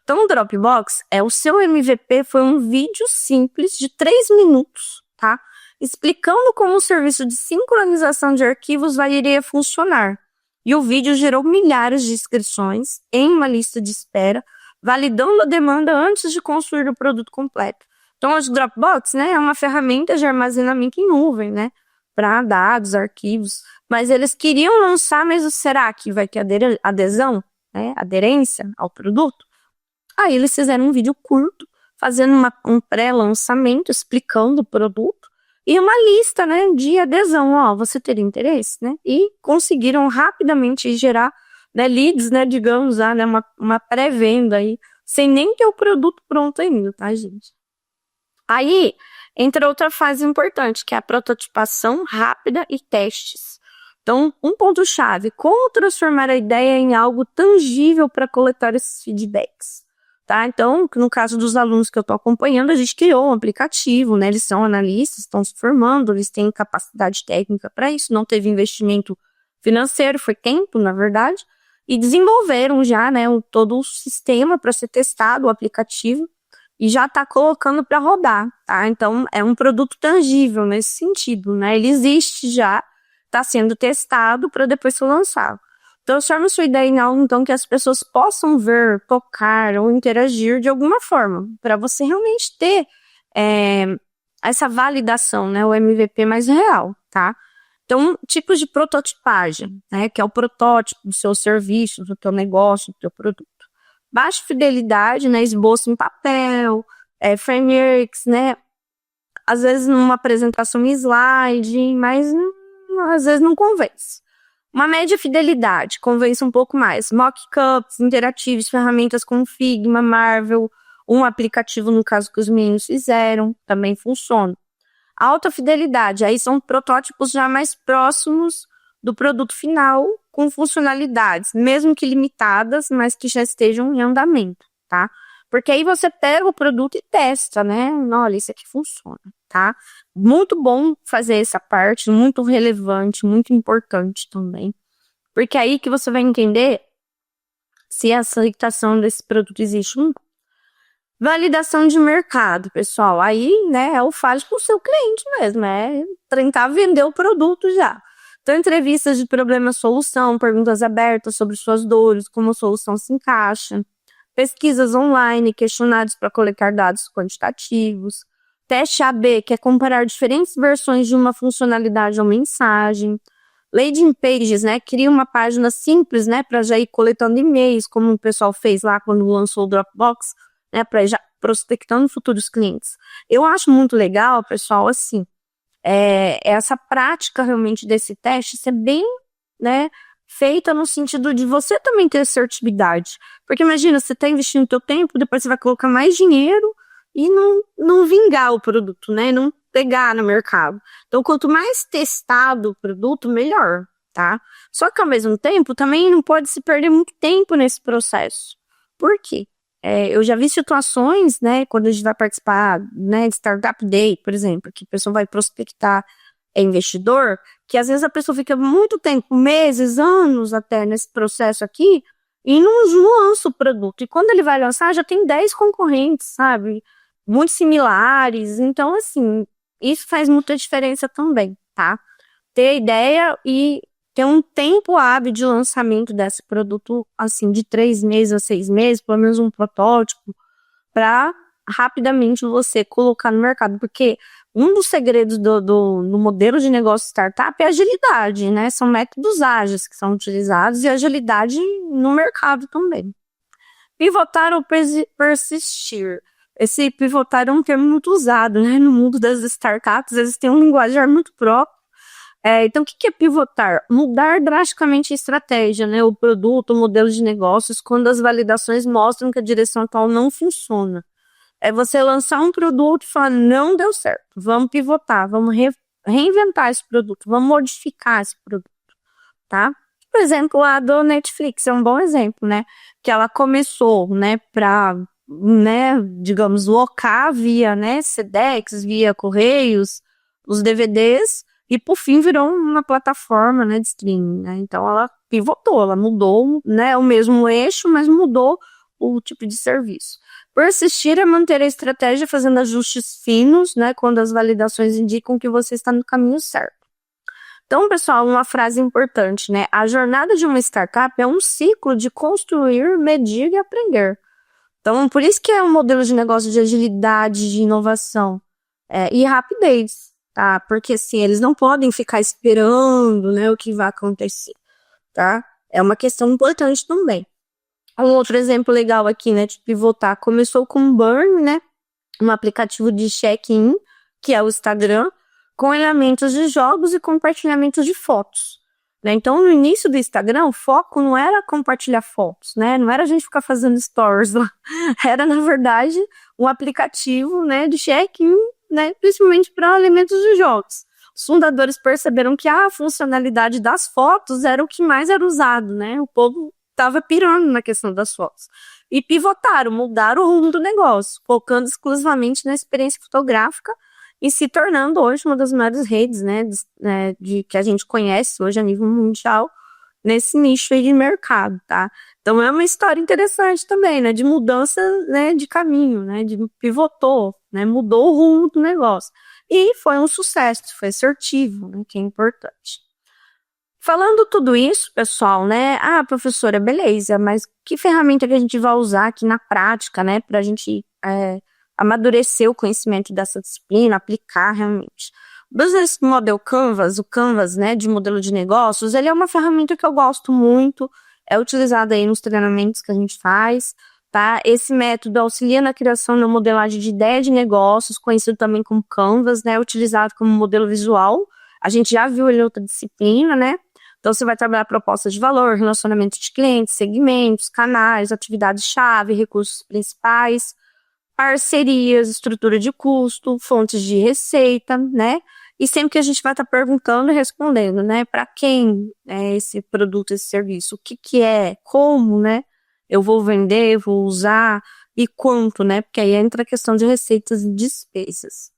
Então, o Dropbox, o seu MVP foi um vídeo simples de 3 minutos, tá? Explicando como o serviço de sincronização de arquivos iria funcionar. E o vídeo gerou milhares de inscrições em uma lista de espera, validando a demanda antes de construir o produto completo. Então, o Dropbox, né, é uma ferramenta de armazenamento em nuvem, né, para dados, arquivos. Mas eles queriam lançar, mas será que vai ter adesão, né, aderência ao produto? Aí eles fizeram um vídeo curto, fazendo um pré-lançamento, explicando o produto, e uma lista, né, de adesão, você teria interesse, né? E conseguiram rapidamente gerar, né, leads, né, digamos, né, uma pré-venda aí, sem nem ter o produto pronto ainda, tá, gente? Aí, entra outra fase importante, que é a prototipação rápida e testes. Então, um ponto-chave, como transformar a ideia em algo tangível para coletar esses feedbacks? Tá? Então, no caso dos alunos que eu estou acompanhando, a gente criou um aplicativo, né? Eles são analistas, estão se formando, eles têm capacidade técnica para isso, não teve investimento financeiro, foi tempo, na verdade, e desenvolveram já, né, todo o sistema para ser testado, o aplicativo, e já está colocando para rodar, tá? Então, é um produto tangível nesse sentido, né? Ele existe já, está sendo testado para depois ser lançado. Transforma sua ideia em algo, então, que as pessoas possam ver, tocar ou interagir de alguma forma, para você realmente ter essa validação, né, o MVP mais real, tá? Então, tipos de prototipagem, né, que é o protótipo do seu serviço, do teu negócio, do teu produto. baixa fidelidade, né, esboço em papel, frameworks, né, às vezes numa apresentação em slide, mas às vezes não convence. Uma média fidelidade, convence um pouco mais. Mockups, interativos, ferramentas como Figma, Marvel, um aplicativo, no caso que os meninos fizeram, também funciona. Alta fidelidade, aí são protótipos já mais próximos do produto final, com funcionalidades, mesmo que limitadas, mas que já estejam em andamento, tá? Porque aí você pega o produto e testa, né? Olha, isso aqui funciona, tá? Muito bom fazer essa parte, muito relevante, muito importante também. Porque é aí que você vai entender se a aceitação desse produto existe. Validação de mercado, pessoal. Aí, né, é o faz com o seu cliente mesmo, é tentar vender o produto já. Então, entrevistas de problema-solução, perguntas abertas sobre suas dores, como a solução se encaixa, pesquisas online, questionários para coletar dados quantitativos, teste AB, que é comparar diferentes versões de uma funcionalidade ou mensagem, landing pages, né, cria uma página simples, né, para já ir coletando e-mails, como o pessoal fez lá quando lançou o Dropbox, né, para já prospectando futuros clientes. Eu acho muito legal, pessoal, assim, essa prática realmente desse teste ser bem, né, feita no sentido de você também ter assertividade. Porque imagina, você está investindo o seu tempo, depois você vai colocar mais dinheiro e não vingar o produto, né, não pegar no mercado. Então, quanto mais testado o produto, melhor, tá? Só que, ao mesmo tempo, também não pode se perder muito tempo nesse processo. Por quê? Eu já vi situações, né, quando a gente vai participar, né, de Startup Day, por exemplo, que a pessoa vai prospectar investidor, que às vezes a pessoa fica muito tempo, meses, anos até nesse processo aqui, e não lança o produto. E quando ele vai lançar, já tem 10 concorrentes, sabe? Muito similares. Então, assim, isso faz muita diferença também, tá? Ter ideia e ter um tempo hábil de lançamento desse produto, assim, de 3 meses a 6 meses, pelo menos um protótipo, para rapidamente você colocar no mercado. Porque um dos segredos do modelo de negócio startup é a agilidade, né? São métodos ágeis que são utilizados e agilidade no mercado também. Pivotar ou persistir. Esse pivotar é um termo muito usado, né? No mundo das startups, eles têm um linguajar muito próprio. Então, o que é pivotar? Mudar drasticamente a estratégia, né? O produto, o modelo de negócios, quando as validações mostram que a direção atual não funciona. É você lançar um produto e falar, não deu certo, vamos pivotar, vamos reinventar esse produto, vamos modificar esse produto, tá? Por exemplo, a do Netflix é um bom exemplo, né? Que ela começou, né, para, né, digamos, locar via, né, Sedex, via Correios, os DVDs, e por fim virou uma plataforma, né, de streaming, né? Então ela pivotou, ela mudou, né, o mesmo eixo, mas mudou o tipo de serviço. Persistir é manter a estratégia fazendo ajustes finos, né, quando as validações indicam que você está no caminho certo. Então, pessoal, uma frase importante, né? A jornada de uma startup é um ciclo de construir, medir e aprender. Então, por isso que é um modelo de negócio de agilidade, de inovação e rapidez, tá? Porque, assim, eles não podem ficar esperando, né, o que vai acontecer, tá? É uma questão importante também. Um outro exemplo legal aqui, né, de pivotar, começou com o Burn, né, um aplicativo de check-in, que é o Instagram, com elementos de jogos e compartilhamentos de fotos, né? Então, no início do Instagram, o foco não era compartilhar fotos, né, não era a gente ficar fazendo stories lá, era, na verdade, um aplicativo, né, de check-in, né, principalmente para elementos de jogos. Os fundadores perceberam que a funcionalidade das fotos era o que mais era usado, né, o povo estava pirando na questão das fotos. E pivotaram, mudaram o rumo do negócio, focando exclusivamente na experiência fotográfica e se tornando hoje uma das maiores redes, né, que a gente conhece hoje a nível mundial, nesse nicho aí de mercado, tá? Então é uma história interessante também, né, de mudança, né, de caminho, né, de pivotou, né, mudou o rumo do negócio. E foi um sucesso, foi assertivo, né, que é importante. Falando tudo isso, pessoal, né? Ah, professora, beleza, mas que ferramenta que a gente vai usar aqui na prática, né? Para a gente amadurecer o conhecimento dessa disciplina, aplicar realmente. O Business Model Canvas, o Canvas, né, de modelo de negócios, ele é uma ferramenta que eu gosto muito, é utilizada aí nos treinamentos que a gente faz, tá? Esse método auxilia na criação da modelagem de ideia de negócios, conhecido também como Canvas, né? Utilizado como modelo visual. A gente já viu ele em outra disciplina, né? Então, você vai trabalhar propostas de valor, relacionamento de clientes, segmentos, canais, atividades-chave, recursos principais, parcerias, estrutura de custo, fontes de receita, né? E sempre que a gente vai estar perguntando e respondendo, né? Para quem é esse produto, esse serviço? O que que é? Como, né? Eu vou vender, vou usar e quanto, né? Porque aí entra a questão de receitas e despesas.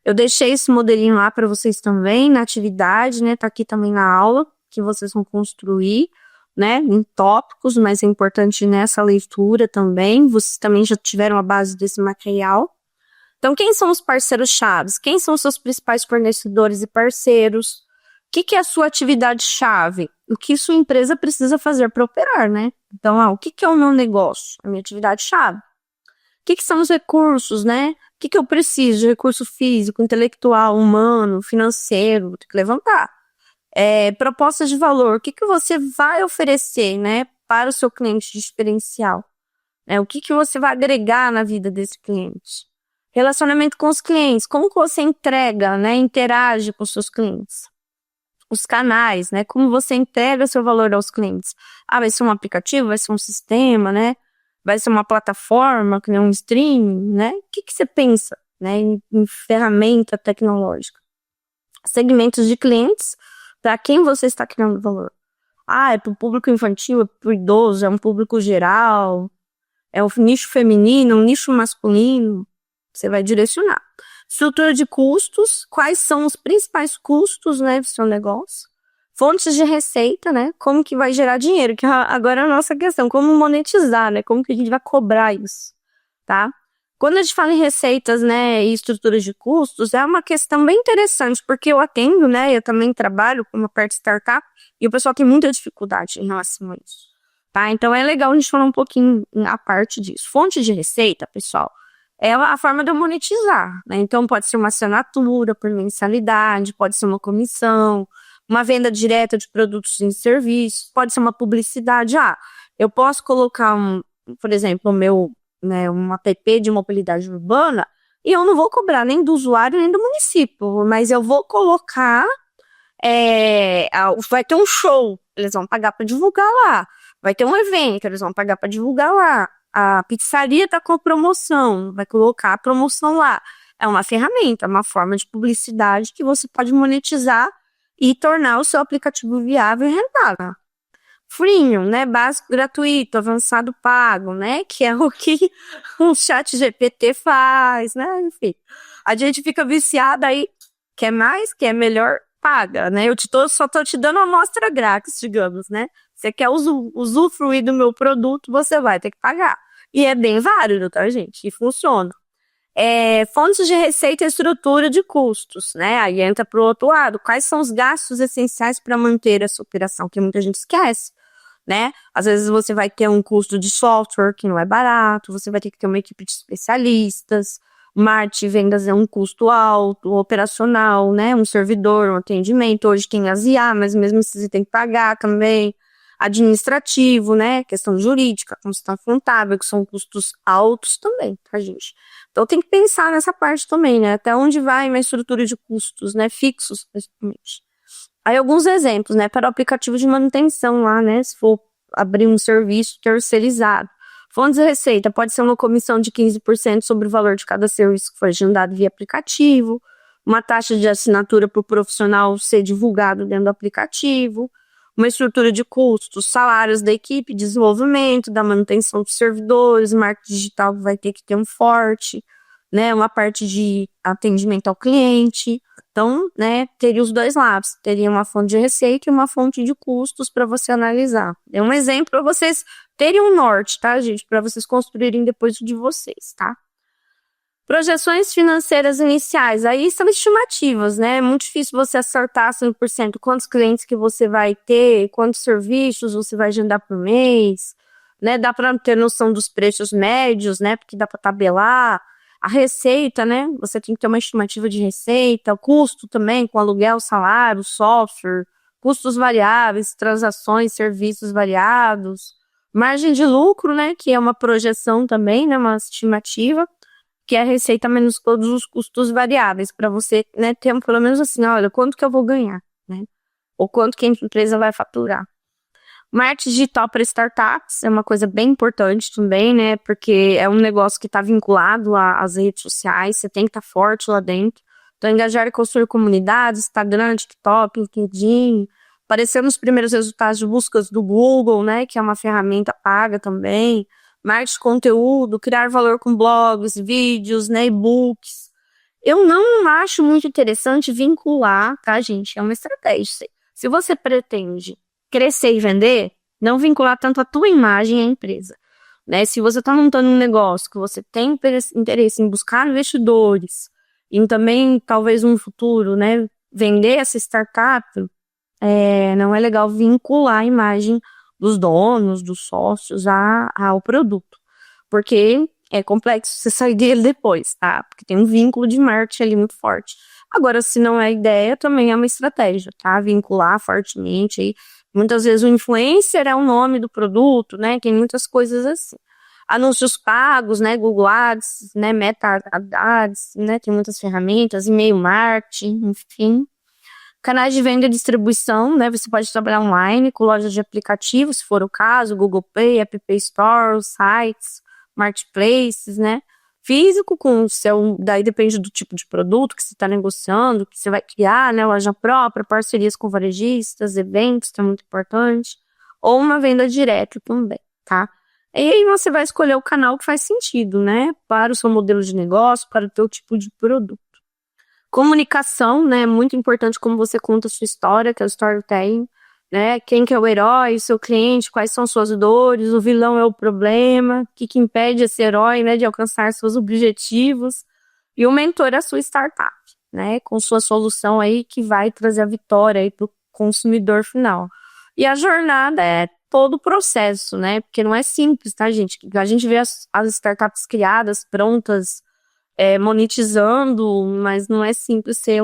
Eu deixei esse modelinho lá para vocês também na atividade, né? Tá aqui também na aula que vocês vão construir, né? Em tópicos, mas é importante nessa leitura também. Vocês também já tiveram a base desse material. Então, quem são os parceiros-chave? Quem são os seus principais fornecedores e parceiros? O que é a sua atividade-chave? O que sua empresa precisa fazer para operar, né? Então, o que é o meu negócio? A minha atividade-chave. O que são os recursos, né? O que eu preciso de recurso físico, intelectual, humano, financeiro? Tem que levantar. Propostas de valor. O que você vai oferecer, né? Para o seu cliente diferencial? O que você vai agregar na vida desse cliente? Relacionamento com os clientes. Como que você entrega, né? Interage com os seus clientes? Os canais, né? Como você entrega seu valor aos clientes? Vai ser um aplicativo, vai ser um sistema, né? Vai ser uma plataforma, que nem um streaming, né? O que você pensa, né? Em ferramenta tecnológica? Segmentos de clientes, para quem você está criando valor? É para o público infantil, é para o idoso, é um público geral, é um nicho feminino, um nicho masculino? Você vai direcionar. Estrutura de custos, quais são os principais custos, né, do seu negócio? Fontes de receita, né, como que vai gerar dinheiro, que agora é a nossa questão, como monetizar, né, como que a gente vai cobrar isso, tá? Quando a gente fala em receitas, né, e estruturas de custos, é uma questão bem interessante, porque eu atendo, né, eu também trabalho com uma parte startup, e o pessoal tem muita dificuldade em relação a isso, tá? Então é legal a gente falar um pouquinho a parte disso. Fonte de receita, pessoal, é a forma de eu monetizar, né? Então pode ser uma assinatura por mensalidade, pode ser uma comissão, uma venda direta de produtos e serviços, pode ser uma publicidade. Eu posso colocar por exemplo, um app de mobilidade urbana e eu não vou cobrar nem do usuário nem do município, mas eu vou colocar, vai ter um show, eles vão pagar para divulgar lá, vai ter um evento, eles vão pagar para divulgar lá. A pizzaria está com promoção, vai colocar a promoção lá. É uma ferramenta, uma forma de publicidade que você pode monetizar e tornar o seu aplicativo viável e rentável. Freemium, né? Básico gratuito, avançado pago, né? Que é o que o ChatGPT faz, né? Enfim, a gente fica viciada aí, quer mais, quer melhor, paga, né? Só tô te dando uma amostra grátis, digamos, né? Você quer usufruir do meu produto, você vai ter que pagar. E é bem válido, tá, gente? E funciona. Fontes de receita e estrutura de custos, né? Aí entra pro outro lado. Quais são os gastos essenciais para manter essa operação? Que muita gente esquece, né? Às vezes você vai ter um custo de software que não é barato, você vai ter que ter uma equipe de especialistas, marketing, vendas é um custo alto, operacional, né? Um servidor, um atendimento. Hoje tem as IA, mas mesmo assim você tem que pagar também. Administrativo, né, questão jurídica, consulta contábil, que são custos altos também, tá, gente? Então tem que pensar nessa parte também, né, até onde vai uma estrutura de custos, né, fixos, principalmente. Aí alguns exemplos, né, para o aplicativo de manutenção lá, né, se for abrir um serviço terceirizado. Fontes de receita, pode ser uma comissão de 15% sobre o valor de cada serviço que foi agendado via aplicativo, uma taxa de assinatura para o profissional ser divulgado dentro do aplicativo, uma estrutura de custos, salários da equipe, desenvolvimento, da manutenção dos servidores, marketing digital vai ter que ter um forte, né, uma parte de atendimento ao cliente. Então, né, teria os dois lados, teria uma fonte de receita e uma fonte de custos para você analisar. É um exemplo para vocês terem um norte, tá, gente, para vocês construírem depois o de vocês, tá? Projeções financeiras iniciais, aí são estimativas, né? É muito difícil você acertar 100% quantos clientes que você vai ter, quantos serviços você vai agendar por mês, né? Dá para ter noção dos preços médios, né? Porque dá para tabelar. A receita, né? Você tem que ter uma estimativa de receita, o custo também, com aluguel, salário, software, custos variáveis, transações, serviços variados, Margem de lucro, né, que é uma projeção também, né, uma estimativa, que é a receita menos todos os custos variáveis, para você, né, ter pelo menos assim, olha, quanto que eu vou ganhar, né, ou quanto que a empresa vai faturar. Marketing digital para startups é uma coisa bem importante também, né, porque é um negócio que está vinculado às redes sociais, você tem que estar forte lá dentro. Então, engajar e construir comunidades, Instagram, TikTok, LinkedIn, aparecer nos primeiros resultados de buscas do Google, né, que é uma ferramenta paga também. Marketing de conteúdo, criar valor com blogs, vídeos, né, e-books. Eu não acho muito interessante vincular, tá, gente? É uma estratégia. Se você pretende crescer e vender, não vincular tanto a tua imagem à empresa, né? Se você está montando um negócio que você tem interesse em buscar investidores e também, talvez, no futuro, né, vender essa startup, não é legal vincular a imagem dos donos, dos sócios ao produto, porque é complexo você sair dele depois, tá? Porque tem um vínculo de marketing ali muito forte. Agora, se não é ideia, também é uma estratégia, tá? Vincular fortemente aí. Muitas vezes o influencer é o nome do produto, né? Tem muitas coisas assim. Anúncios pagos, né? Google Ads, né? Meta Ads, né? Tem muitas ferramentas, e-mail marketing, enfim. Canais de venda e distribuição, né? Você pode trabalhar online com lojas de aplicativos, se for o caso, Google Play, App Store, sites, marketplaces, né? Físico com o seu, daí depende do tipo de produto que você está negociando, que você vai criar, né? Loja própria, parcerias com varejistas, eventos, que é muito importante. Ou uma venda direta também, tá? E aí você vai escolher o canal que faz sentido, né? Para o seu modelo de negócio, para o teu tipo de produto. Comunicação, né, é muito importante como você conta a sua história, que é o storytelling, né, quem que é o herói, o seu cliente, quais são suas dores, o vilão é o problema, o que impede esse herói, né, de alcançar seus objetivos, e o mentor é a sua startup, né, com sua solução aí que vai trazer a vitória aí pro consumidor final. E a jornada é todo o processo, né, porque não é simples, tá, gente? A gente vê as startups criadas, prontas, monetizando, mas não é simples ser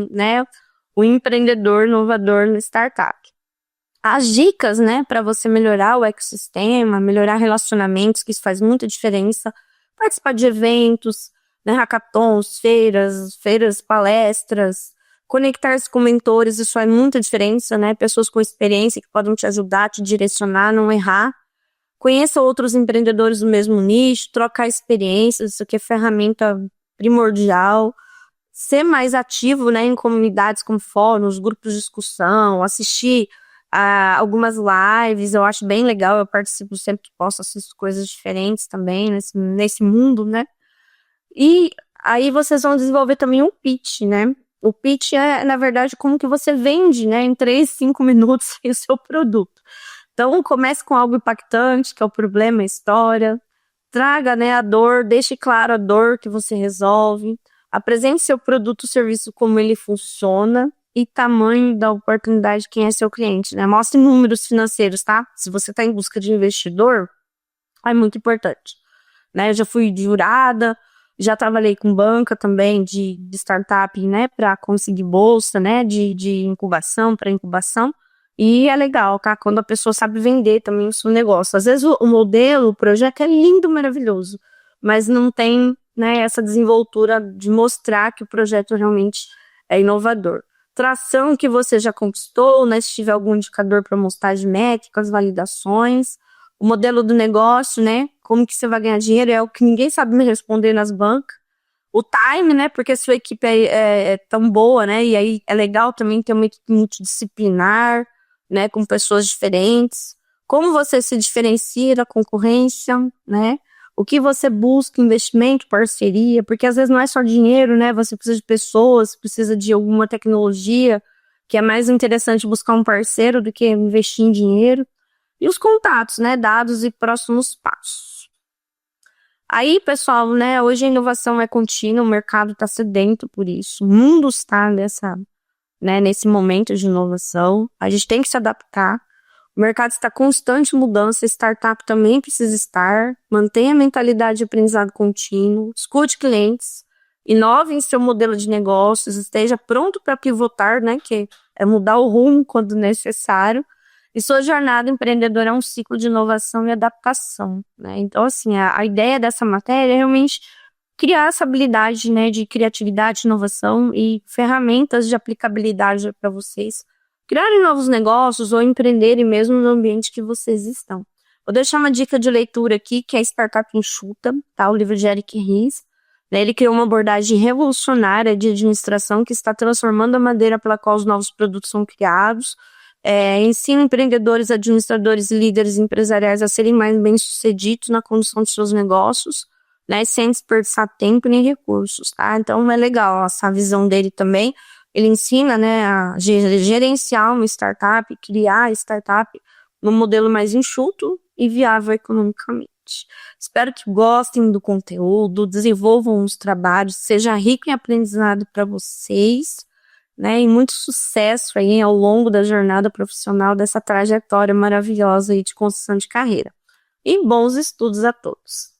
né, um empreendedor inovador no startup. As dicas, né, para você melhorar o ecossistema, melhorar relacionamentos, que isso faz muita diferença, participar de eventos, né, hackathons, feiras, palestras, conectar-se com mentores, isso faz muita diferença, né, pessoas com experiência que podem te ajudar, te direcionar, não errar. Conheça outros empreendedores do mesmo nicho, trocar experiências, isso aqui é ferramenta primordial. Ser mais ativo, né, em comunidades como fóruns, grupos de discussão, assistir a algumas lives, eu acho bem legal, eu participo sempre que posso, assisto coisas diferentes também nesse mundo, né? E aí vocês vão desenvolver também um pitch, né? O pitch é, na verdade, como que você vende, né, em 3, 5 minutos o seu produto. Então, comece com algo impactante, que é o problema, a história. Traga, né, a dor, deixe claro a dor que você resolve. Apresente seu produto ou serviço, como ele funciona e tamanho da oportunidade de quem é seu cliente, né? Mostre números financeiros, tá? Se você está em busca de investidor, é muito importante, né? Eu já fui jurada, já trabalhei com banca também de startup, né, para conseguir bolsa, né, de incubação para incubação. E é legal, tá? Quando a pessoa sabe vender também o seu negócio. Às vezes o modelo, o projeto é lindo, maravilhoso, mas não tem, né, essa desenvoltura de mostrar que o projeto realmente é inovador. Tração que você já conquistou, né? Se tiver algum indicador para mostrar de métricas, validações. O modelo do negócio, né? Como que você vai ganhar dinheiro? É o que ninguém sabe me responder nas bancas. O time, né? Porque a sua equipe é tão boa, né? E aí é legal também ter uma equipe multidisciplinar, né, com pessoas diferentes, como você se diferencia da concorrência, né, o que você busca, investimento, parceria, porque às vezes não é só dinheiro, né, você precisa de pessoas, precisa de alguma tecnologia, que é mais interessante buscar um parceiro do que investir em dinheiro, e os contatos, né, dados e próximos passos. Aí, pessoal, né, hoje a inovação é contínua, o mercado está sedento por isso, o mundo está nesse momento de inovação, a gente tem que se adaptar, o mercado está em constante mudança, startup também precisa estar, mantenha a mentalidade de aprendizado contínuo, escute clientes, inove em seu modelo de negócios, esteja pronto para pivotar, né, que é mudar o rumo quando necessário, E sua jornada empreendedora é um ciclo de inovação e adaptação, né? Então, assim, a ideia dessa matéria é realmente criar essa habilidade, né, de criatividade, inovação e ferramentas de aplicabilidade para vocês criarem novos negócios ou empreenderem mesmo no ambiente que vocês estão. Vou deixar uma dica de leitura aqui, que é Startup Enxuta, tá? O livro de Eric Ries. Ele criou uma abordagem revolucionária de administração que está transformando a maneira pela qual os novos produtos são criados. Ensina empreendedores, administradores e líderes empresariais a serem mais bem-sucedidos na condução de seus negócios, né, sem desperdiçar tempo nem recursos, tá? Então é legal essa visão dele também. Ele ensina, né, a gerenciar uma startup, criar startup num modelo mais enxuto e viável economicamente. Espero que gostem do conteúdo, desenvolvam os trabalhos, seja rico em aprendizado para vocês, né, e muito sucesso aí ao longo da jornada profissional dessa trajetória maravilhosa aí de construção de carreira. E bons estudos a todos.